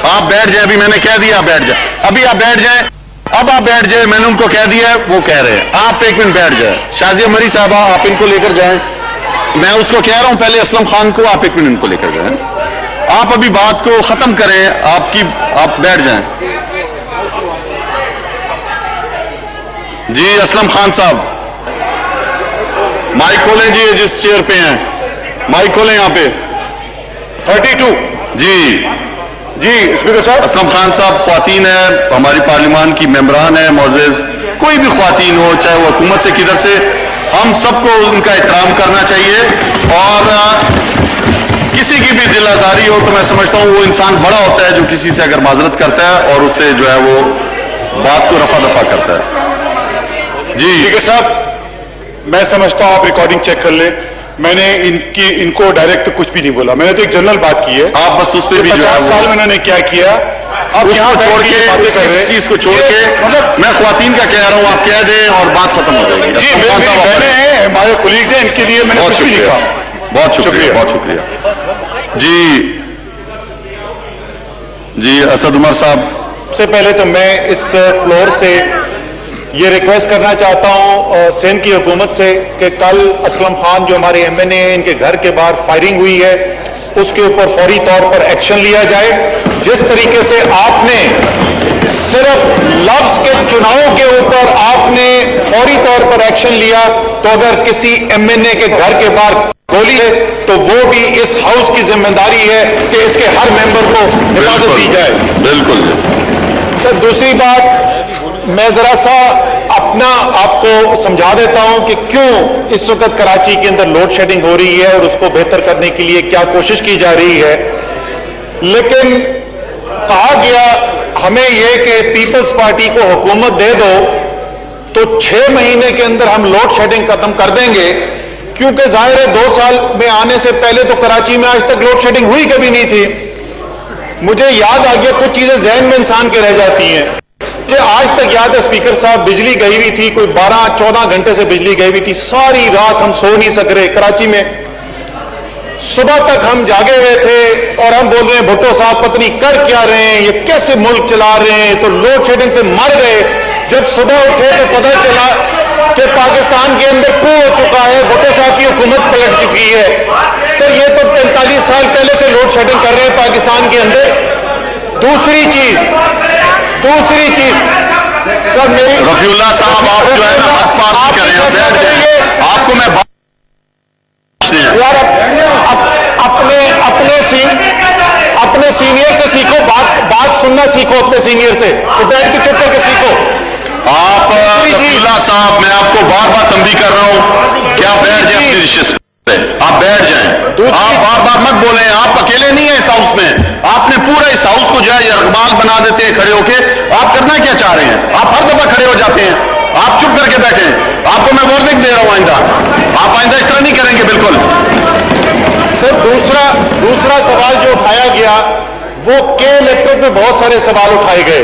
آپ بیٹھ جائیں, ابھی میں نے کہہ دیا آپ بیٹھ جائیں, ابھی آپ بیٹھ جائیں, اب آپ بیٹھ جائیں, میں نے ان کو کہہ دیا وہ کہہ رہے ہیں. آپ ایک منٹ بیٹھ جائیں. شازیہ مری صاحبہ آپ ان کو لے کر جائیں, میں اس کو کہہ رہا ہوں پہلے اسلم خان کو, آپ ایک منٹ ان کو لے کر جائیں. آپ ابھی بات کو ختم کریں, آپ بیٹھ جائیں. جی اسلم خان صاحب مائک کھولیں جی, جس چیئر پہ ہیں مائک کھولیں یہاں پہ. 32 جی جی اسپیکر صاحب. اسلم خان صاحب خواتین ہیں, ہماری پارلیمان کی ممبران ہیں معزز, کوئی بھی خواتین ہو چاہے وہ حکومت سے کدھر سے, ہم سب کو ان کا احترام کرنا چاہیے. اور کسی کی بھی دل آزاری ہو تو میں سمجھتا ہوں وہ انسان بڑا ہوتا ہے جو کسی سے اگر معذرت کرتا ہے اور اسے جو ہے وہ بات کو رفع دفع کرتا ہے. جی اسپیکر صاحب میں سمجھتا ہوں آپ ریکارڈنگ چیک کر لیں, میں نے ان کو ڈائریکٹ کچھ بھی نہیں بولا, میں نے تو ایک جنرل بات کی ہے. آپ بس اس پہ بھی 50 سال میں انہوں نے کیا کیا, اب یہاں چھوڑ کے اس چیز کو چھوڑ کے میں خواتین کا کہہ رہا ہوں, آپ کہہ دیں اور بات ختم ہو جائے گی. جی میری بہنیں ہیں, ہمارے کولیگز ہیں, ان کے لیے میں نے کچھ بھی نہیں کہا. بہت شکریہ, بہت شکریہ. جی اسد عمر صاحب. سب سے پہلے تو میں اس فلور سے یہ ریکویسٹ کرنا چاہتا ہوں سندھ کی حکومت سے کہ کل اسلم خان جو ہمارے ایم این اے ہیں, ان کے گھر کے باہر فائرنگ ہوئی ہے, اس کے اوپر فوری طور پر ایکشن لیا جائے. جس طریقے سے آپ نے صرف لفظ کے چناؤ کے اوپر آپ نے فوری طور پر ایکشن لیا, تو اگر کسی ایم این اے کے گھر کے باہر گولی ہے تو وہ بھی اس ہاؤس کی ذمہ داری ہے کہ اس کے ہر ممبر کو حفاظت دی جائے. بالکل سر دوسری بات, میں ذرا سا اپنا آپ کو سمجھا دیتا ہوں کہ کیوں اس وقت کراچی کے اندر لوڈ شیڈنگ ہو رہی ہے اور اس کو بہتر کرنے کے لیے کیا کوشش کی جا رہی ہے. لیکن کہا گیا ہمیں یہ کہ پیپلز پارٹی کو حکومت دے دو تو 6 مہینے کے اندر ہم لوڈ شیڈنگ ختم کر دیں گے, کیونکہ ظاہر ہے 2 سال میں آنے سے پہلے تو کراچی میں آج تک لوڈ شیڈنگ ہوئی کبھی نہیں تھی. مجھے یاد آ گیا, کچھ چیزیں ذہن میں انسان کے رہ جاتی ہیں. مجھے آج تک یاد ہے اسپیکر صاحب, بجلی گئی ہوئی تھی, کوئی 12-14 گھنٹے سے بجلی گئی ہوئی تھی, ساری رات ہم سو نہیں سک رہے کراچی میں. صبح تک ہم جاگے ہوئے تھے اور ہم بول رہے ہیں بھٹو صاحب پتہ نہیں کر کیا رہے ہیں, یہ کیسے ملک چلا رہے ہیں, تو لوڈ شیڈنگ سے مر گئے. جب صبح اٹھے تو پتہ چلا کہ پاکستان کے اندر کو ہو چکا ہے, بھٹو صاحب کی حکومت پلٹ چکی ہے. سر یہ تو 45 سال پہلے سے لوڈ شیڈنگ کر رہے ہیں پاکستان کے اندر. دوسری چیز سر میری رفیع اللہ صاحب آپ جو ہے نا حد پار کریں, آپ کو میں یار اپنے سینئر سے سیکھو, بات سننا سیکھو اپنے سینئر سے, تو بیٹھ کے چپ کر کے سیکھو. آپ رفیع اللہ صاحب میں آپ کو بار بار تنبیہ کر رہا ہوں کہ آپ بیٹھ جائیں اپنی نشست پہ, آپ بیٹھ جائیں, آپ بار بار مت بولیں. آپ اکیلے نہیں ہیں اس ہاؤس میں, آپ نے پورا اس ہاؤس کو جو ہے یرغمال بنا دیتے ہیں کھڑے ہو کے. آپ کرنا کیا چاہ رہے ہیں, آپ ہر دفعہ کھڑے ہو جاتے ہیں, آپ چپ کر کے بیٹھیں. آپ کو میں وارننگ دے رہا ہوں, آپ آئندہ اس طرح نہیں کریں گے بالکل. سر دوسرا سوال جو اٹھایا گیا وہ کے الیکٹر پہ بہت سارے سوال اٹھائے گئے.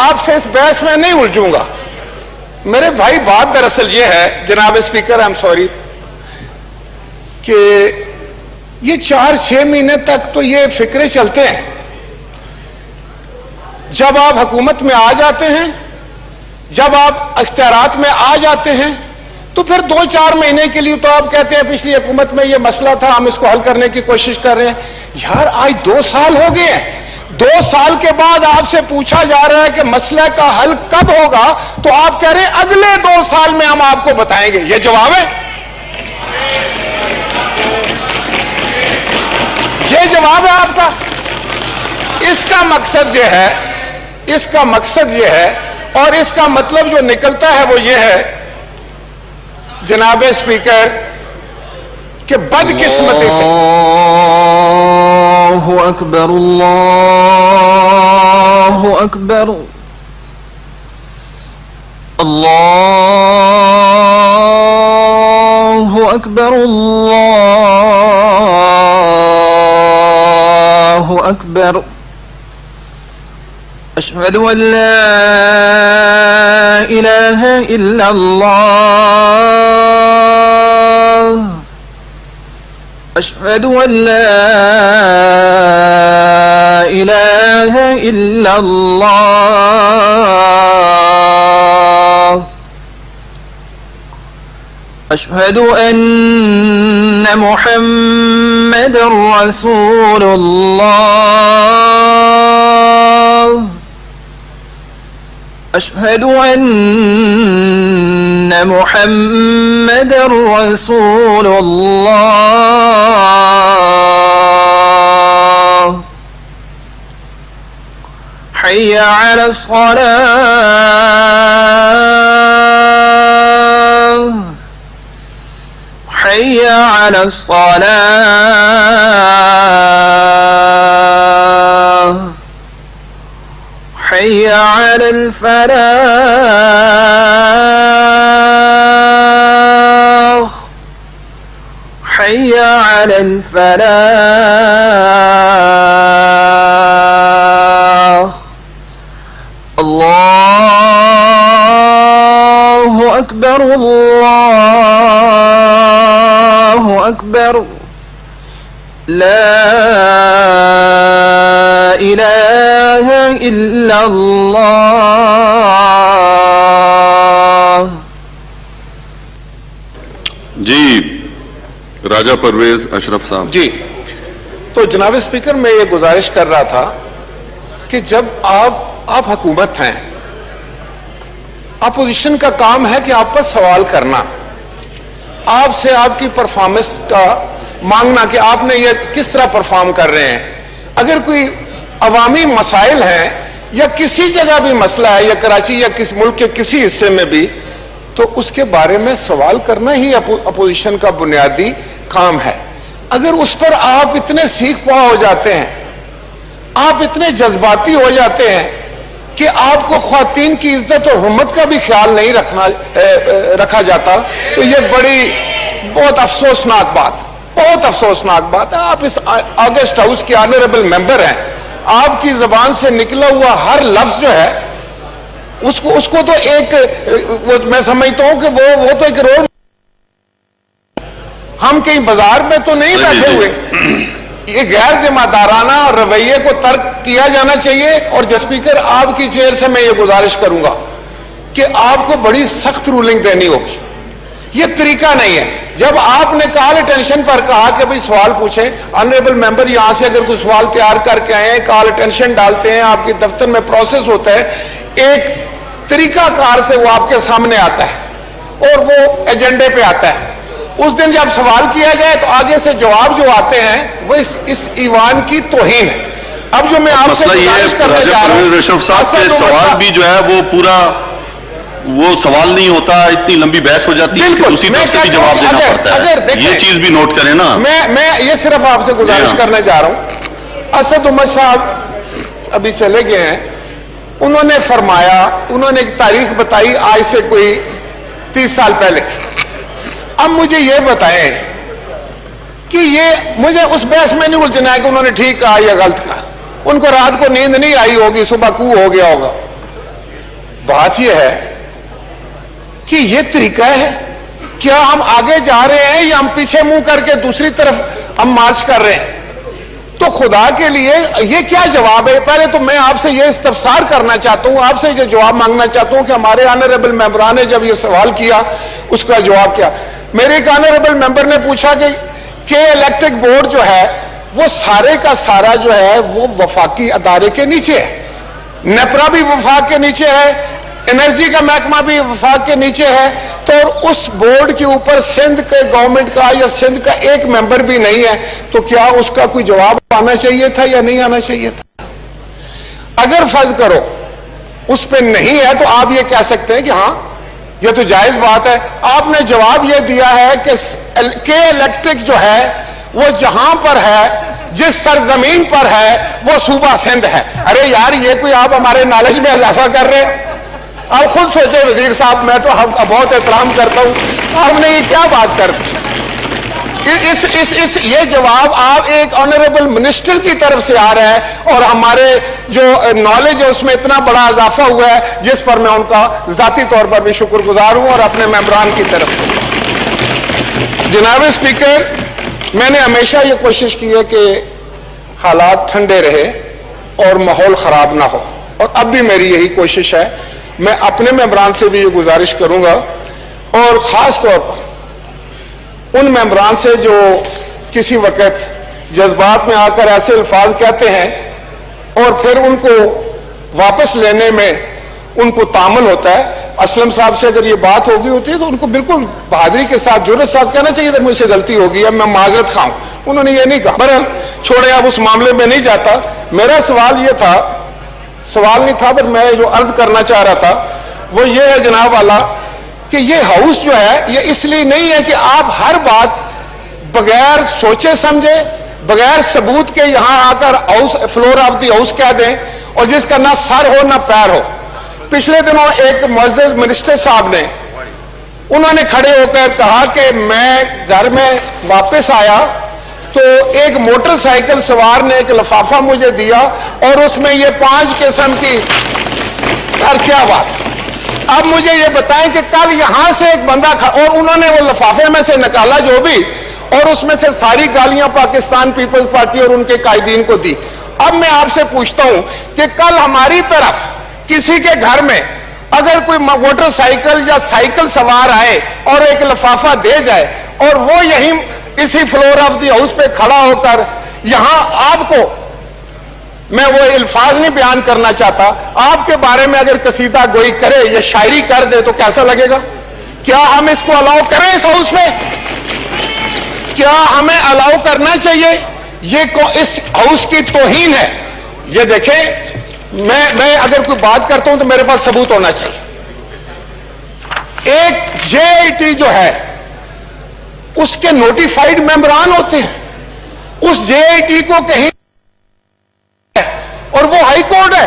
آپ سے اس بحث میں نہیں الجھوں گا. میرے بھائی بات دراصل یہ ہے جناب اسپیکر، آئی ایم سوری، کہ یہ 4-6 مہینے تک تو یہ فکرے چلتے ہیں. جب آپ حکومت میں آ جاتے ہیں، جب آپ اختیارات میں آ جاتے ہیں، تو پھر 2-4 مہینے کے لیے تو آپ کہتے ہیں پچھلی حکومت میں یہ مسئلہ تھا، ہم اس کو حل کرنے کی کوشش کر رہے ہیں. یار آج 2 سال ہو گئے ہیں. 2 سال کے بعد آپ سے پوچھا جا رہا ہے کہ مسئلہ کا حل کب ہوگا، تو آپ کہہ رہے ہیں اگلے 2 سال میں ہم آپ کو بتائیں گے. یہ جواب ہے؟ یہ جواب ہے آپ کا؟ اس کا مقصد یہ ہے، اس کا مقصد یہ ہے، اور اس کا مطلب جو نکلتا ہے وہ یہ ہے جناب اسپیکر کہ بدقسمتی سے اللہ اکبر اللہ اکبر اللہ اکبر اللہ اکبر اشہد ان لا الہ الا اللہ اشہد ان لا الہ الا اللہ اشہد ان محمد رسول اللہ اشہد ان محمد رسول اللہ حی علی الصلاة حی علی الصلاة حي على الفلاح حي على الفلاح الله أكبر الله أكبر لا إله إلا الله. جی راجہ پرویز اشرف صاحب. جی تو جناب اسپیکر میں یہ گزارش کر رہا تھا کہ جب آپ حکومت ہیں، اپوزیشن کا کام ہے کہ آپ پر سوال کرنا، آپ سے آپ کی پرفارمنس کا مانگنا کہ آپ نے یہ کس طرح پرفارم کر رہے ہیں. اگر کوئی عوامی مسائل ہیں یا کسی جگہ بھی مسئلہ ہے یا کراچی یا کس ملک کے کسی حصے میں بھی، تو اس کے بارے میں سوال کرنا ہی اپوزیشن کا بنیادی کام ہے. اگر اس پر آپ اتنے سیکھ پا ہو جاتے ہیں، آپ اتنے جذباتی ہو جاتے ہیں کہ آپ کو خواتین کی عزت اور حرمت کا بھی خیال نہیں رکھا جاتا، تو یہ بہت افسوسناک بات ہے. آپ اس آگسٹ ہاؤس کے آنریبل ممبر ہیں، آپ کی زبان سے نکلا ہوا ہر لفظ جو ہے اس کو تو ایک میں سمجھتا ہوں کہ وہ تو ایک رول، ہم کہیں بازار میں تو نہیں بیٹھے ہوئے. یہ غیر ذمہ دارانہ رویے کو ترک کیا جانا چاہیے. اور اسپیکر آپ کی چیئر سے میں یہ گزارش کروں گا کہ آپ کو بڑی سخت رولنگ دینی ہوگی. یہ طریقہ نہیں ہے. جب آپ نے کال اٹینشن پر کہا کہ بھئی سوال پوچھیں، آنریبل ممبر یہاں سے اگر کوئی سوال تیار کر کے آئے ہیں، کال اٹینشن ڈالتے ہیں، آپ کے دفتر میں پروسیس ہوتا ہے، ایک طریقہ کار سے وہ آپ کے سامنے آتا ہے اور وہ ایجنڈے پہ آتا ہے. اس دن جب سوال کیا جائے تو آگے سے جواب جو آتے ہیں وہ اس ایوان کی توہین ہے. اب جو میں آپ سے گزارش کرنے جا رہا ہوں، سوال بھی جو ہے وہ پورا وہ سوال نہیں ہوتا، اتنی لمبی بحث ہو جاتی ہے کہ دوسری طرف سے بھی جواب دینا پڑتا ہے. یہ چیز بھی نوٹ کریں نا. میں یہ صرف آپ سے گزارش کرنے جا رہا ہوں. اسد عمر صاحب ابھی چلے گئے ہیں، انہوں نے فرمایا، انہوں نے ایک تاریخ بتائی آج سے کوئی 30 سال پہلے. اب مجھے یہ بتائیں کہ یہ مجھے اس بحث میں نہیں الجھنا ہے کہ انہوں نے ٹھیک کہا یا غلط کہا. ان کو رات کو نیند نہیں آئی ہوگی، صبح کو ہو گیا ہوگا. بات یہ ہے کہ یہ طریقہ ہے، کیا ہم آگے جا رہے ہیں یا ہم پیچھے منہ کر کے دوسری طرف ہم مارچ کر رہے ہیں؟ تو خدا کے لیے یہ کیا جواب ہے؟ پہلے تو میں آپ سے یہ استفسار کرنا چاہتا ہوں، آپ سے یہ جواب مانگنا چاہتا ہوں کہ ہمارے آنریبل ممبران نے جب یہ سوال کیا اس کا جواب کیا؟ میرے ایک آنریبل ممبر نے پوچھا کہ الیکٹرک بورڈ جو ہے وہ سارے کا سارا جو ہے وہ وفاقی ادارے کے نیچے ہے، نیپرا بھی وفاق کے نیچے ہے، انرجی کا محکمہ بھی وفاق کے نیچے ہے، تو اس بورڈ کے اوپر سندھ کے گورنمنٹ کا یا سندھ کا ایک ممبر بھی نہیں ہے، تو کیا اس کا کوئی جواب آنا چاہیے تھا یا نہیں آنا چاہیے تھا؟ اگر فرض کرو اس پہ نہیں ہے تو آپ یہ کہہ سکتے ہیں کہ ہاں یہ تو جائز بات ہے۔ آپ نے جواب یہ دیا ہے کہ الیکٹرک جو ہے وہ جہاں پر ہے، جس سرزمین پر ہے وہ صوبہ سندھ ہے۔ ارے یار یہ کوئی آپ ہمارے نالج میں اضافہ کر رہے ہیں؟ آپ خود سوچیں وزیر صاحب، میں تو بہت احترام کرتا ہوں، آپ نے یہ کیا بات کر دی؟ یہ جواب آپ ایک آنریبل منسٹر کی طرف سے آ رہا ہے اور ہمارے جو نالج ہے اس میں اتنا بڑا اضافہ ہوا ہے جس پر میں ان کا ذاتی طور پر بھی شکر گزار ہوں اور اپنے ممبران کی طرف سے۔ جناب اسپیکر، میں نے ہمیشہ یہ کوشش کی ہے کہ حالات ٹھنڈے رہے اور ماحول خراب نہ ہو، اور اب بھی میری یہی کوشش ہے۔ میں اپنے ممبران سے بھی یہ گزارش کروں گا، اور خاص طور پر ان ممبران سے جو کسی وقت جذبات میں آ کر ایسے الفاظ کہتے ہیں اور پھر ان کو واپس لینے میں ان کو تامل ہوتا ہے۔ اسلم صاحب سے اگر یہ بات ہوگی ہوتی ہے تو ان کو بالکل بہادری کے ساتھ، جرأت ساتھ کہنا چاہیے تھا مجھ سے غلطی ہوگی، اب میں معذرت خواہ ہوں۔ انہوں نے یہ نہیں کہا۔ بہرحال چھوڑے، اب اس معاملے میں نہیں جاتا۔ میرا سوال یہ تھا، سوال نہیں تھا پر میں جو عرض کرنا چاہ رہا تھا وہ یہ ہے جناب والا کہ یہ ہاؤس جو ہے یہ اس لیے نہیں ہے کہ آپ ہر بات بغیر سوچے سمجھے، بغیر ثبوت کے یہاں آ کر house floor of the house کہہ دیں، اور جس کا نہ سر ہو نہ پیر ہو۔ پچھلے دنوں ایک معزز منسٹر صاحب نے، انہوں نے کھڑے ہو کر کہا کہ میں گھر میں واپس آیا تو ایک موٹر سائیکل سوار نے ایک لفافہ مجھے دیا اور اس میں یہ 5 قسم کی، یار کیا بات۔ اب مجھے یہ بتائیں کہ کل یہاں سے ایک بندہ اور انہوں نے وہ لفافے میں سے نکالا جو بھی، اور اس میں سے ساری گالیاں پاکستان پیپلز پارٹی اور ان کے قائدین کو دی۔ اب میں آپ سے پوچھتا ہوں کہ کل ہماری طرف کسی کے گھر میں اگر کوئی موٹر سائیکل یا سائیکل سوار آئے اور ایک لفافہ دے جائے اور وہ یہیں اسی فلور آف دی ہاؤس پہ کھڑا ہو کر یہاں آپ کو، میں وہ الفاظ نہیں بیان کرنا چاہتا، آپ کے بارے میں اگر قصیدہ گوئی کرے یا شاعری کر دے تو کیسا لگے گا؟ کیا ہم اس کو الاؤ کریں اس ہاؤس میں؟ کیا ہمیں الاؤ کرنا چاہیے؟ یہ اس ہاؤس کی توہین ہے۔ یہ دیکھیں، میں اگر کوئی بات کرتا ہوں تو میرے پاس ثبوت ہونا چاہیے۔ ایک JIT جو ہے اس کے نوٹیفائیڈ ممبران ہوتے ہیں، اس JIT کو کہیں اور وہ ہائی کورٹ ہے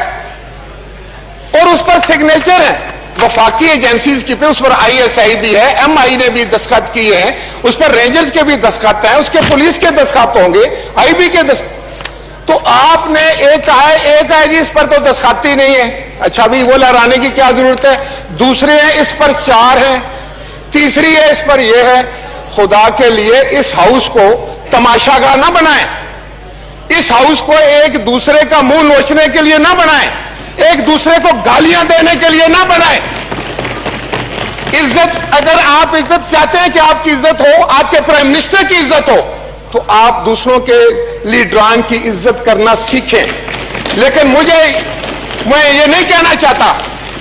اور اس پر سگنیچر ہے وفاقی ایجنسیز کی، پہ اس پر ISI بھی ہے، MI نے بھی دستخط کیے ہیں، اس پر رینجرز کے بھی دستخط ہیں، اس کے پولیس کے دستخط ہوں گے، IB کے دستخط۔ تو آپ نے ایک کہا ہے جی اس پر تو دستخط ہی نہیں ہے، اچھا بھی وہ لہرانے کی کیا ضرورت ہے؟ دوسرے ہیں اس پر 4 ہیں، تیسری ہے اس پر یہ ہے۔ خدا کے لیے اس ہاؤس کو تماشا گاہ نہ بنائیں، اس ہاؤس کو ایک دوسرے کا منہ نوچنے کے لیے نہ بنائیں، ایک دوسرے کو گالیاں دینے کے لیے نہ بنائیں۔ عزت، اگر آپ عزت چاہتے ہیں کہ آپ کی عزت ہو، آپ کے پرائم منسٹر کی عزت ہو، تو آپ دوسروں کے لیڈران کی عزت کرنا سیکھیں۔ لیکن میں یہ نہیں کہنا چاہتا،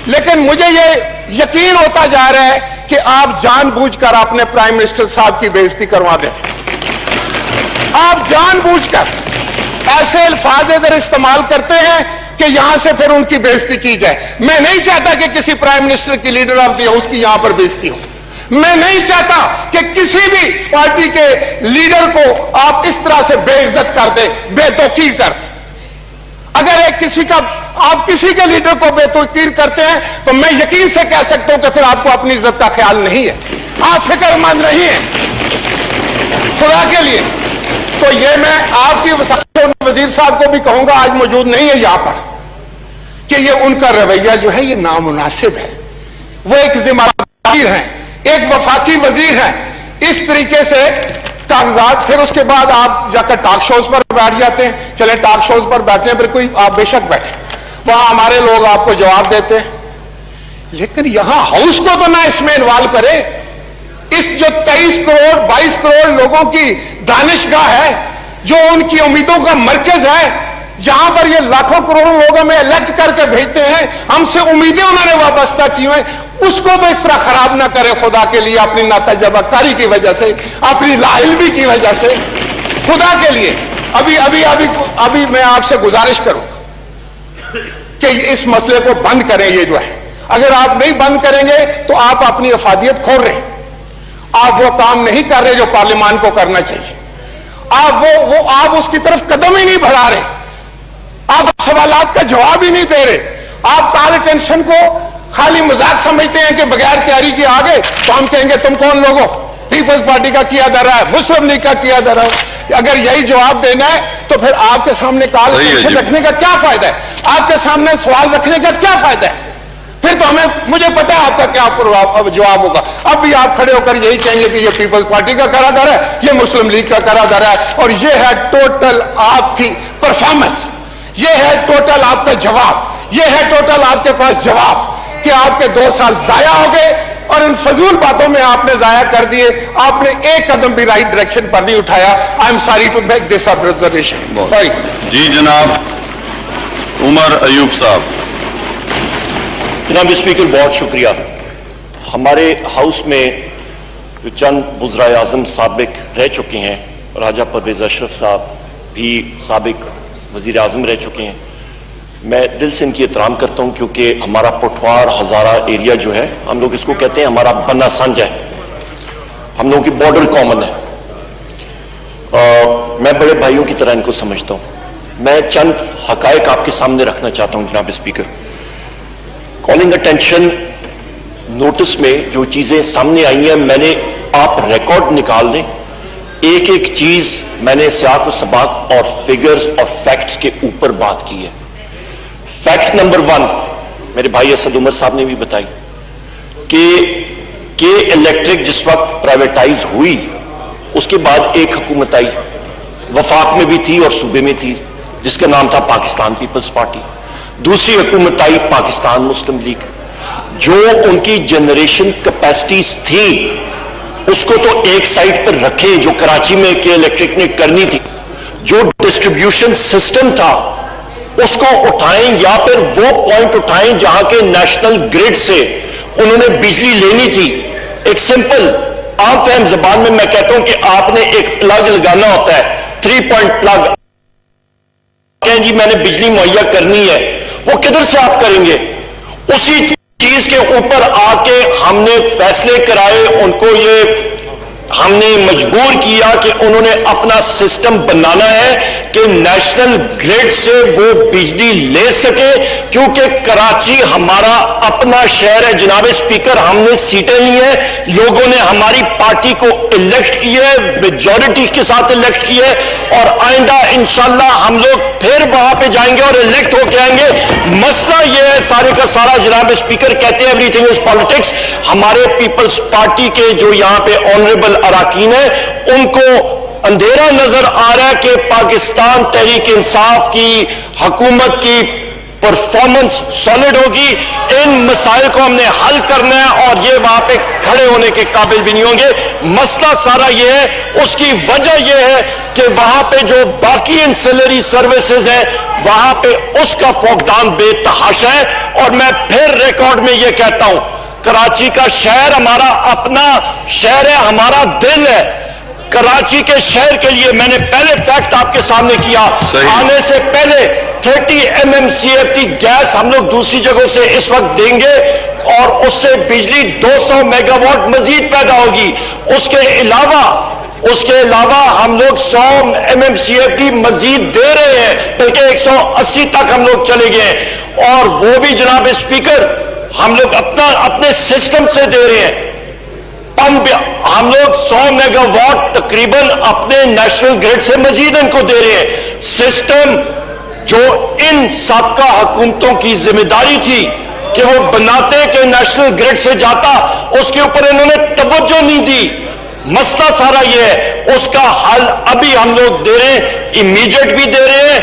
لیکن مجھے یہ یقین ہوتا جا رہا ہے کہ آپ جان بوجھ کر اپنے پرائم منسٹر صاحب کی بے عزتی کروا دیتے، آپ جان بوجھ کر ایسے الفاظ ادھر استعمال کرتے ہیں کہ یہاں سے پھر ان کی بے عزتی کی جائے۔ میں نہیں چاہتا کہ کسی پرائم منسٹر کی، لیڈر آف دی ہاؤس کی یہاں پر بے عزتی ہو۔ میں نہیں چاہتا کہ کسی بھی پارٹی کے لیڈر کو آپ اس طرح سے بے عزت کر دیں، بے توقیر کر دیں۔ اگر آپ کسی کے لیڈر کو بے توقیر کرتے ہیں تو میں یقین سے کہہ سکتا ہوں کہ پھر آپ کو اپنی عزت کا خیال نہیں ہے، آپ فکر مند نہیں ہیں خدا کے لیے۔ تو یہ میں آپ کی وزیر صاحب کو بھی کہوں گا، آج موجود نہیں ہے یہاں پر، کہ یہ ان کا رویہ جو ہے یہ نامناسب ہے. وہ ایک ذمہ دار ہیں, ایک وفاقی وزیر ہیں, اس طریقے سے کاغذات, پھر اس کے بعد آپ جا کر ٹاک شوز پر بیٹھ جاتے ہیں. چلیں ٹاک شوز پر بیٹھے ہیں, پھر کوئی آپ بے شک بیٹھے, وہاں ہمارے لوگ آپ کو جواب دیتے ہیں, لیکن یہاں ہاؤس کو تو نہ اس میں انوالو کرے. اس جو 23 کروڑ 22 کروڑ لوگوں کی دانشگاہ ہے, جو ان کی امیدوں کا مرکز ہے, جہاں پر یہ لاکھوں کروڑوں لوگوں میں الیکٹ کر کے بھیجتے ہیں, ہم سے امیدیں انہوں نے وابستہ کی ہیں, اس کو تو اس طرح خراب نہ کرے خدا کے لیے, اپنی ناتجربہ کاری کی وجہ سے, اپنی لاعلمی کی وجہ سے, خدا کے لیے. ابھی میں آپ سے گزارش کروں کہ اس مسئلے کو بند کریں. یہ جو ہے اگر آپ نہیں بند کریں گے تو آپ اپنی افادیت کھو رہے ہیں. آپ وہ کام نہیں کر رہے جو پارلیمان کو کرنا چاہیے. آپ اس کی طرف قدم ہی نہیں بڑھا رہے. آپ سوالات کا جواب ہی نہیں دے رہے. آپ کال اٹینشن کو خالی مذاق سمجھتے ہیں کہ بغیر تیاری کے آگے تو ہم کہیں گے تم کون لوگوں, پیپلز پارٹی کا کیا جا رہا ہے, مسلم لیگ کا کیا جا رہا ہے. اگر یہی جواب دینا ہے تو پھر آپ کے سامنے کال اٹینشن رکھنے کا کیا فائدہ ہے؟ آپ کے سامنے سوال رکھنے کا کیا فائدہ ہے؟ پھر تو مجھے پتا ہے آپ کا کیا جواب ہوگا. اب بھی آپ کھڑے ہو کر یہی کہیں گے کہ یہ پیپلز پارٹی کا کرا جا رہا ہے, یہ مسلم لیگ کا کرا جا رہا ہے, اور یہ ہے ٹوٹل آپ کی پرفارمنس, یہ ہے ٹوٹل آپ کا جواب, یہ ہے ٹوٹل آپ کے پاس جواب کہ آپ کے 2 سال ضائع ہو گئے اور ان فضول باتوں میں آپ نے ضائع کر دیے. آپ نے ایک قدم بھی رائٹ ڈائریکشن پر نہیں اٹھایا. I am sorry to make this observation. جی جناب عمر ایوب صاحب. جناب اسپیکر بہت شکریہ. ہمارے ہاؤس میں جو چند وزرائے اعظم سابق رہ چکے ہیں, راجہ پرویز اشرف صاحب بھی سابق وزیر اعظم رہ چکے ہیں, میں دل سے ان کی احترام کرتا ہوں, کیونکہ ہمارا پٹھوار ہزارہ ایریا جو ہے, ہم لوگ اس کو کہتے ہیں ہمارا بنا سنج ہے, ہم لوگوں کی بارڈر کامن ہے. میں بڑے بھائیوں کی طرح ان کو سمجھتا ہوں. میں چند حقائق آپ کے سامنے رکھنا چاہتا ہوں جناب اسپیکر. کالنگ اٹینشن نوٹس میں جو چیزیں سامنے آئی ہیں, میں نے, آپ ریکارڈ نکال لیں, ایک ایک چیز میں نے سیاق و سباق اور فگرز اور فیکٹس کے اوپر بات کی ہے. فیکٹ نمبر 1 میرے بھائی اسد عمر صاحب نے بھی بتائی کہ الیکٹرک جس وقت پرائیویٹائز ہوئی اس کے بعد ایک حکومت آئی, وفاق میں بھی تھی اور صوبے میں تھی, جس کا نام تھا پاکستان پیپلز پارٹی. دوسری حکومت آئی پاکستان مسلم لیگ. جو ان کی جنریشن کیپیسٹیز تھی اس کو تو ایک سائٹ پر رکھیں جو کراچی میں کے الیکٹرک نے کرنی تھی. جو ڈسٹریبیوشن سسٹم تھا اس کو اٹھائیں, یا پھر وہ پوائنٹ اٹھائیں جہاں کے نیشنل گریڈ سے انہوں نے بجلی لینی تھی. ایک سمپل عام فہم زبان میں کہتا ہوں کہ آپ نے ایک پلگ لگانا ہوتا ہے, 3 پوائنٹ پلگ, کہیں جی میں نے بجلی مہیا کرنی ہے, وہ کدھر سے آپ کریں گے؟ اسی چیز کے اوپر آ کے ہم نے فیصلے کرائے, ان کو یہ ہم نے مجبور کیا کہ انہوں نے اپنا سسٹم بنانا ہے کہ نیشنل گریڈ سے وہ بجلی لے سکے, کیونکہ کراچی ہمارا اپنا شہر ہے. جناب اسپیکر, ہم نے سیٹیں لی ہیں, لوگوں نے ہماری پارٹی کو الیکٹ کیا ہے, میجورٹی کے ساتھ الیکٹ کیا ہے, اور آئندہ انشاءاللہ ہم لوگ پھر وہاں پہ جائیں گے اور الیکٹ ہو کے آئیں گے. مسئلہ یہ ہے سارے کا سارا, جناب اسپیکر کہتے ہیں ایوری تھنگ از پالیٹکس. ہمارے پیپلز پارٹی کے جو یہاں پہ آنریبل اراکین ہیں ان کو اندھیرا نظر آ رہا ہے کہ پاکستان تحریک انصاف کی حکومت کی پرفارمنس سالڈ ہوگی. ان مسائل کو ہم نے حل کرنا ہے اور یہ وہاں پہ کھڑے ہونے کے قابل بھی نہیں ہوں گے. مسئلہ سارا یہ ہے, اس کی وجہ یہ ہے کہ وہاں پہ جو باقی انسلری سروسز ہیں وہاں پہ اس کا فقدان بے تحاشا ہے. اور میں پھر ریکارڈ میں یہ کہتا ہوں, کراچی کا شہر ہمارا اپنا شہر ہے, ہمارا دل ہے. کراچی کے شہر کے لیے میں نے پہلے فیکٹ آپ کے سامنے کیا, آنے سے پہلے 30 MMCFT گیس ہم لوگ دوسری جگہوں سے اس وقت دیں گے اور اس سے بجلی 200 میگا واٹ مزید پیدا ہوگی. اس کے علاوہ ہم لوگ 100 MMCFT مزید دے رہے ہیں, بلکہ 180 تک ہم لوگ چلے گئے, اور وہ بھی جناب اسپیکر ہم لوگ اپنے سسٹم سے دے رہے ہیں. ہم لوگ 100 میگا واٹ تقریباً اپنے نیشنل گریڈ سے مزید ان کو دے رہے ہیں. سسٹم جو ان سابقہ حکومتوں کی ذمہ داری تھی کہ وہ بناتے کہ نیشنل گریڈ سے جاتا، اس کے اوپر انہوں نے توجہ نہیں دی. مسئلہ سارا یہ ہے، اس کا حل ابھی ہم لوگ دے رہے ہیں، امیڈیٹ بھی دے رہے ہیں.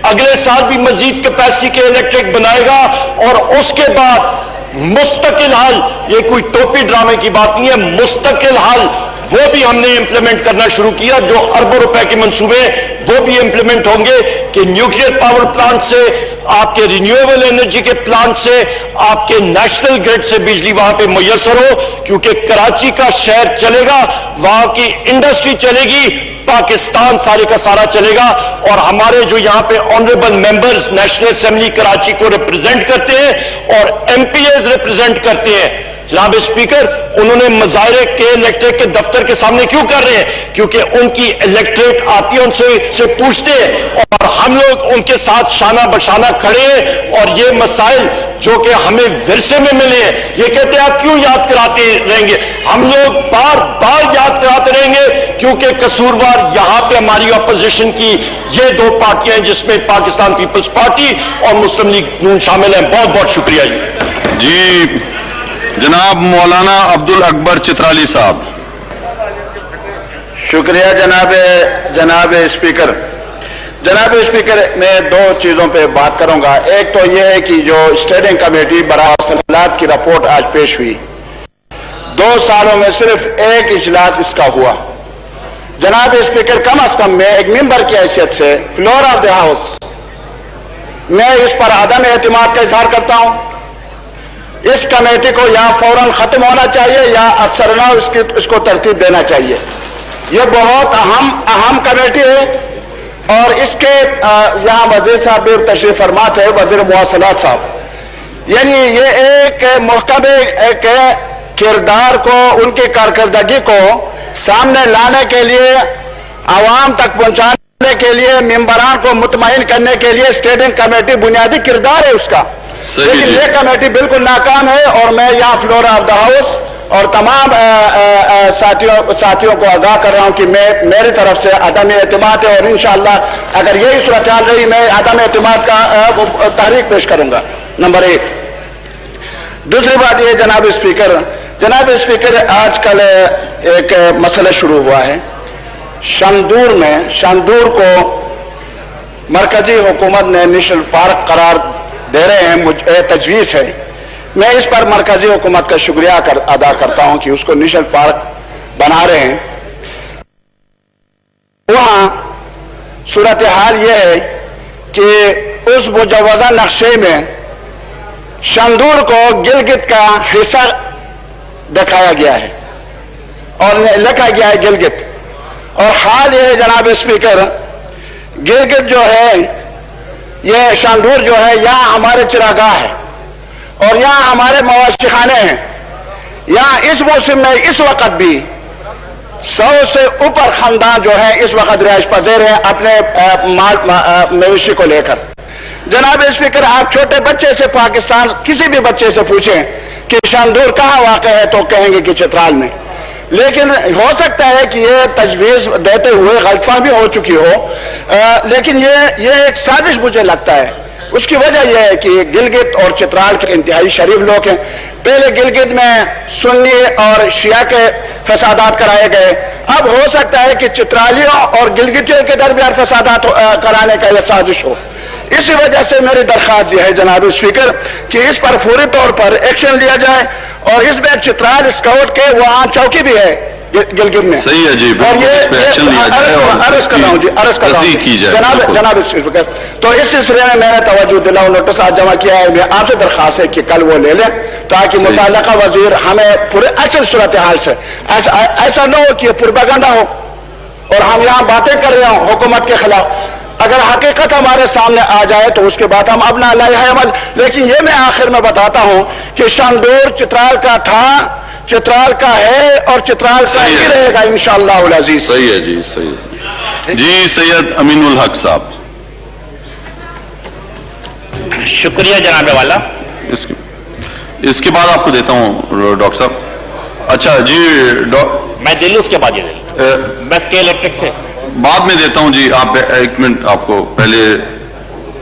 اگلے سال بھی مزید کیپیسٹی کے الیکٹرک بنائے گا، اور اس کے بعد مستقل حل، یہ کوئی ٹوپی ڈرامے کی بات نہیں ہے، مستقل حل وہ بھی ہم نے امپلیمنٹ کرنا شروع کیا. جو اربوں روپے کے منصوبے وہ بھی امپلیمنٹ ہوں گے کہ نیوکلیئر پاور پلانٹ سے، آپ کے رینیویبل انرجی کے پلانٹ سے، آپ کے نیشنل گریڈ سے بجلی وہاں پہ میسر ہو، کیونکہ کراچی کا شہر چلے گا، وہاں کی انڈسٹری چلے گی، پاکستان سارے کا سارا چلے گا. اور ہمارے جو یہاں پہ honourable members national assembly Karachi کو ریپرزینٹ کرتے ہیں اور ایم پی ایز ریپرزینٹ کرتے ہیں، جناب اسپیکر انہوں نے مظاہرے کے الیکٹریٹ کے دفتر کے سامنے کیوں کر رہے ہیں؟ کیونکہ ان کی الیکٹریٹ آتی ہے، ان سے پوچھتے ہیں، اور ہم لوگ ان کے ساتھ شانہ بشانہ کھڑے ہیں. اور یہ مسائل جو کہ ہمیں ورثے میں ملے ہیں، یہ کہتے ہیں آپ کیوں یاد کراتے رہیں گے؟ ہم لوگ بار بار یاد کراتے رہیں گے، کیونکہ قصوروار یہاں پہ ہماری اپوزیشن کی یہ دو پارٹیاں ہیں، جس میں پاکستان پیپلز پارٹی اور مسلم لیگ نون شامل ہیں. بہت بہت شکریہ جی. جناب مولانا عبد الاکبر چترالی صاحب. شکریہ جناب اسپیکر. جناب اسپیکر میں دو چیزوں پہ بات کروں گا. ایک تو یہ ہے کہ جو اسٹینڈنگ کمیٹی برائے صلاحیت کی رپورٹ آج پیش ہوئی، 2 سالوں میں صرف ایک اجلاس اس کا ہوا. جناب اسپیکر کم از کم میں ایک ممبر کی حیثیت سے فلور آف دی ہاؤس میں اس پر عدم اعتماد کا اظہار کرتا ہوں. اس کمیٹی کو یا فوراً ختم ہونا چاہیے یا اثرنا اس کو ترتیب دینا چاہیے. یہ بہت اہم کمیٹی ہے، اور اس کے یہاں وزیر صاحب بھی تشریف فرما تھے، وزیر مواصلات صاحب. یعنی یہ ایک محکمے کے کردار کو، ان کی کارکردگی کو سامنے لانے کے لیے، عوام تک پہنچانے کے لیے، ممبران کو مطمئن کرنے کے لیے اسٹینڈنگ کمیٹی بنیادی کردار ہے اس کا. لیکن یہ کمیٹی بالکل ناکام ہے، اور میں یہاں فلور آف دا ہاؤس اور تمام ساتھیوں کو آگاہ کر رہا ہوں کہ میری طرف سے عدم اعتماد ہے، اور انشاءاللہ اگر یہی صورتحال رہی میں عدم اعتماد کا تحریک پیش کروں گا. نمبر 1. دوسری بات یہ جناب اسپیکر آج کل ایک مسئلہ شروع ہوا ہے. شاندور کو مرکزی حکومت نے نیشنل پارک قرار دے رہے ہیں، تجویز ہے. میں اس پر مرکزی حکومت کا شکریہ ادا کرتا ہوں کہ اس کو نیشنل پارک بنا رہے ہیں. وہاں صورتحال یہ ہے کہ اس مجوزہ نقشے میں شاندور کو گلگت کا حصہ دکھایا گیا ہے اور لکھا گیا ہے گلگت. اور حال یہ ہے جناب اسپیکر، گلگت جو ہے، یہ شاندور جو ہے، یہاں ہمارے چراگاہ ہے اور یہاں ہمارے مواشی خانے ہیں. یہاں اس موسم میں اس وقت بھی 100 سے اوپر خاندان جو ہے اس وقت رہائش پذیر ہیں اپنے مویشی کو لے کر. جناب اسپیکر، آپ چھوٹے بچے سے، پاکستان کسی بھی بچے سے پوچھیں کہ شاندور کہاں واقع ہے تو کہیں گے کہ چترال میں. لیکن ہو سکتا ہے کہ یہ تجویز دیتے ہوئے غلط فہمی ہو چکی ہو، لیکن یہ ایک سازش مجھے لگتا ہے. اس کی وجہ یہ ہے کہ گلگت اور چترال کے انتہائی شریف لوگ ہیں. پہلے گلگت میں سنی اور شیعہ کے فسادات کرائے گئے، اب ہو سکتا ہے کہ چترالیوں اور گلگتیوں کے درمیان فسادات کرانے کا یہ سازش ہو. اسی وجہ سے میری درخواست یہ ہے جناب اسپیکر کہ اس پر فوری طور پر ایکشن لیا جائے، اور اس میں چترال اسکاؤٹ کے وہاں چوکی بھی ہے گلگت میں. صحیح ہے جی، اور یہ عرض کر رہا ہوں جناب اسپیکر. تو اس سلسلے میں نے توجہ دلاؤ نوٹس آج جمع کیا ہے. میں آپ سے درخواست ہے کہ کل وہ لے لیں تاکہ متعلقہ وزیر ہمیں پورے اصل صورتحال سے، ایسا نہ ہو کہ پروپیگنڈا ہو اور ہم یہاں باتیں کر رہے ہوں حکومت کے خلاف. اگر حقیقت ہمارے سامنے آ جائے تو اس کے بعد ہم اپنا لائحہ عمل. لیکن یہ میں آخر میں بتاتا ہوں کہ شاندور چترال کا تھا، چترال کا ہے اور چترال کا ہی رہے گا انشاءاللہ العزیز. صحیح ہے جی، صحیح ہے جی. سید امین الحق صاحب. شکریہ جناب والا. اس کے بعد آپ کو دیتا ہوں ڈاکٹر صاحب. اچھا جی میں دے لوں، اس کے بعد یہ دے لوں بس کے الیکٹرک سے بعد میں دیتا ہوں جی. آپ 1 منٹ، آپ کو پہلے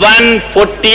140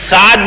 7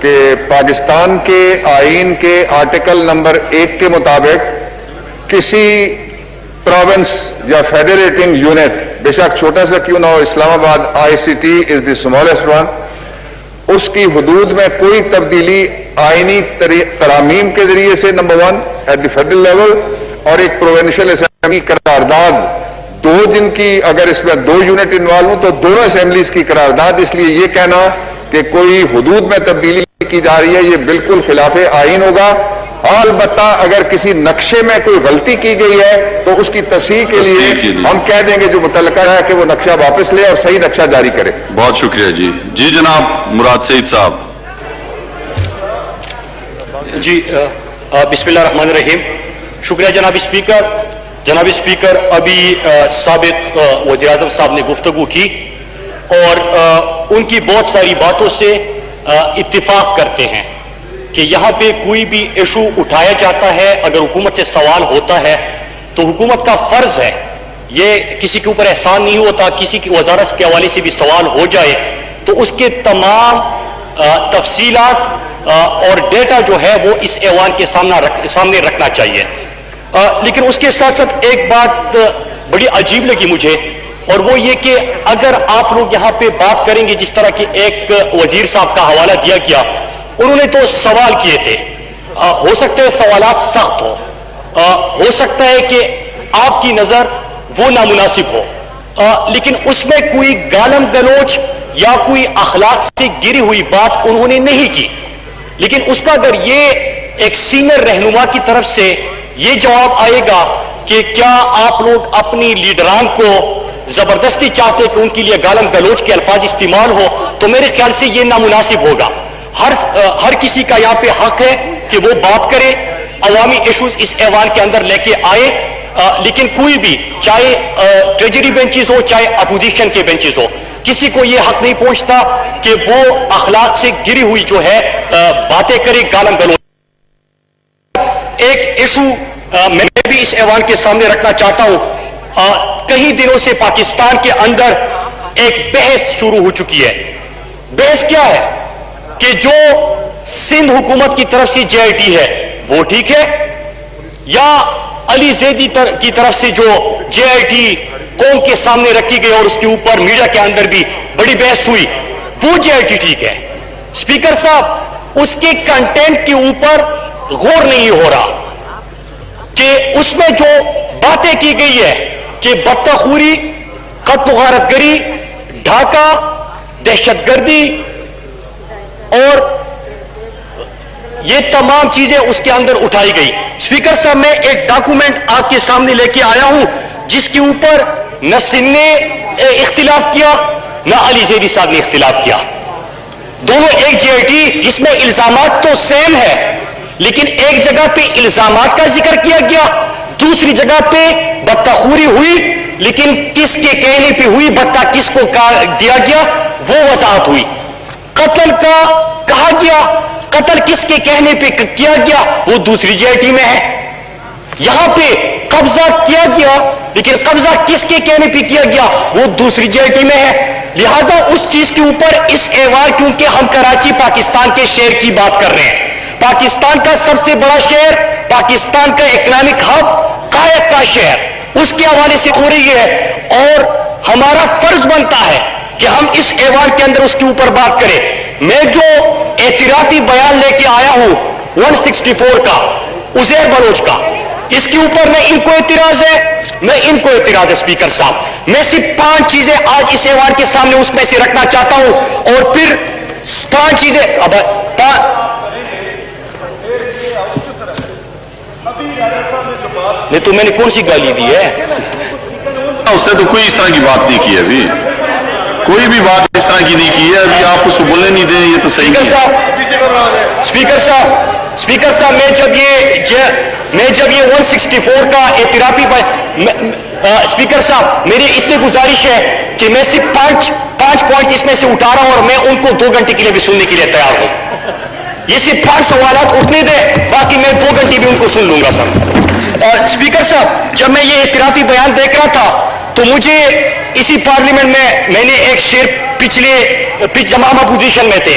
کہ پاکستان کے آئین کے آرٹیکل نمبر 1 کے مطابق کسی پروونس یا فیڈریٹنگ یونٹ، بے شک چھوٹا سا کیوں نہ ہو، Islamabad ICT is the smallest one, اس کی حدود میں کوئی تبدیلی آئینی ترامیم کے ذریعے سے number 1 at the federal level, اور ایک پروونشل اسمبلی قرارداد، دو جن کی اگر اس میں 2 یونٹ انوالو ہوں تو دونوں اسمبلیز کی قرارداد، اس لیے یہ کہنا کہ کوئی حدود میں تبدیلی کی جا رہی ہے یہ بالکل خلاف آئین ہوگا۔ البتہ اگر کسی نقشے میں کوئی غلطی کی گئی ہے تو اس کی تصحیح کے لیے ہم کہہ دیں گے جو متعلقہ ہے کہ وہ نقشہ واپس لے اور صحیح نقشہ جاری کرے۔ بہت شکریہ جی۔ جی جناب مراد سعید صاحب۔ جی بسم اللہ الرحمن الرحیم۔ شکریہ جناب اسپیکر۔ جناب اسپیکر، ابھی سابق وزیر اعظم صاحب نے گفتگو کی اور ان کی بہت ساری باتوں سے اتفاق کرتے ہیں کہ یہاں پہ کوئی بھی ایشو اٹھایا جاتا ہے، اگر حکومت سے سوال ہوتا ہے تو حکومت کا فرض ہے، یہ کسی کے اوپر احسان نہیں ہوتا، کسی کی وزارت کے حوالے سے بھی سوال ہو جائے تو اس کے تمام تفصیلات اور ڈیٹا جو ہے وہ اس ایوان کے سامنے رکھنا چاہیے۔ لیکن اس کے ساتھ ساتھ ایک بات بڑی عجیب لگی مجھے، اور وہ یہ کہ اگر آپ لوگ یہاں پہ بات کریں گے جس طرح کہ ایک وزیر صاحب کا حوالہ دیا گیا، انہوں نے تو سوال کیے تھے، ہو سکتا ہے سوالات سخت ہو سکتا ہے کہ آپ کی نظر وہ نامناسب ہو، لیکن اس میں کوئی گالم گلوچ یا کوئی اخلاق سے گری ہوئی بات انہوں نے نہیں کی۔ لیکن اس کا اگر یہ ایک سینئر رہنما کی طرف سے یہ جواب آئے گا کہ کیا آپ لوگ اپنی لیڈران کو زبردستی چاہتے کہ ان کے لیے گالم گلوچ کے الفاظ استعمال ہو، تو میرے خیال سے یہ نامناسب ہوگا۔ ہر کسی کا یہاں پہ حق ہے کہ وہ بات کرے، عوامی ایشوز اس ایوان کے اندر لے کے آئے، لیکن کوئی بھی چاہے ٹریجری بینچز ہو چاہے اپوزیشن کے بینچز ہو، کسی کو یہ حق نہیں پہنچتا کہ وہ اخلاق سے گری ہوئی جو ہے باتیں کرے، گالم گلوچ۔ ایک ایشو میں بھی اس ایوان کے سامنے رکھنا چاہتا ہوں۔ کئی دنوں سے پاکستان کے اندر ایک بحث شروع ہو چکی ہے۔ بحث کیا ہے کہ جو سندھ حکومت کی طرف سے JIT ہے وہ ٹھیک ہے، یا علی زیدی کی طرف سے جو JIT قوم کے سامنے رکھی گئی اور اس کے اوپر میڈیا کے اندر بھی بڑی بحث ہوئی، وہ JIT ٹھیک ہے۔ اسپیکر صاحب، اس کے کنٹینٹ کے اوپر غور نہیں ہو رہا کہ اس میں جو باتیں کی گئی ہے کہ بدتخوری، قتل و غارت گری، ڈھاکہ، دہشت گردی اور یہ تمام چیزیں اس کے اندر اٹھائی گئی۔ اسپیکر صاحب، میں ایک ڈاکومنٹ آپ کے سامنے لے کے آیا ہوں جس کے اوپر نہ سندھ نے اختلاف کیا نہ علی زیدی صاحب نے اختلاف کیا، دونوں ایک JIT جس میں الزامات تو سیم ہے، لیکن ایک جگہ پہ الزامات کا ذکر کیا گیا، دوسری جگہ پہ بدتخوری ہوئی، لیکن کس کے کہنے پہ ہوئی، بدتہ کس کو دیا گیا وہ وضاحت ہوئی۔ قتل کا کہا گیا، قتل کس کے کہنے پہ کیا گیا وہ دوسری JIT میں ہے۔ یہاں پہ قبضہ کیا گیا، لیکن قبضہ کس کے کہنے پہ کیا گیا وہ دوسری JIT میں ہے۔ لہذا اس چیز کے اوپر اس ایوان، کیونکہ ہم کراچی پاکستان کے شہر کی بات کر رہے ہیں، پاکستان کا سب سے بڑا شہر، پاکستان کا اکنامک ہب، قائد کا شہر، اس کے حوالے سے ہو رہی ہے، اور ہمارا فرض بنتا ہے کہ ہم اس ایوان کے اندر اس کے اوپر بات کریں۔ میں جو اعتراضی بیان لے کے آیا ہوں 164 کا، عزیر بلوچ کا، اس کے اوپر میں ان کو اعتراض ہے اسپیکر صاحب۔ میں صرف 5 چیزیں آج اس ایوان کے سامنے اس میں سے رکھنا چاہتا ہوں، اور پھر 5 چیزیں نہیں تو میں نے کون سی گالی دی ہے؟ اس نے تو کوئی اس طرح کی بات نہیں کی ہے، ابھی کوئی بھی بات اس طرح کی نہیں کی ہے، ابھی آپ اس کو بولنے نہیں دیں، یہ تو صحیح نہیں ہے۔ اسپیکر صاحب، میں جب یہ 164 کا اعترافی اسپیکر صاحب، میری اتنی گزارش ہے کہ میں صرف 5 پوائنٹ اس میں سے اٹھا رہا ہوں، اور میں ان کو 2 گھنٹے کے لیے بھی سننے کے لیے تیار ہوں۔ یہ صرف 5 سوالات اٹھنے دیں، باقی میں 2 گھنٹے بھی ان کو سن لوں گا سر۔ اسپیکر صاحب، جب میں یہ اعترافی بیان دیکھ رہا تھا تو مجھے اسی پارلیمنٹ میں نے ایک شعر تمام اپوزیشن میں تھے،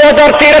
2013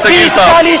30-40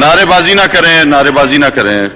نعرے بازی نہ کریں، نعرے بازی نہ کریں.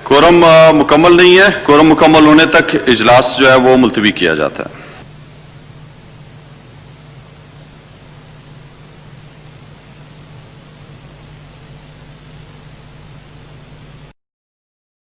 کورم مکمل نہیں ہے. کورم مکمل ہونے تک اجلاس جو ہے وہ ملتوی کیا جاتا ہے.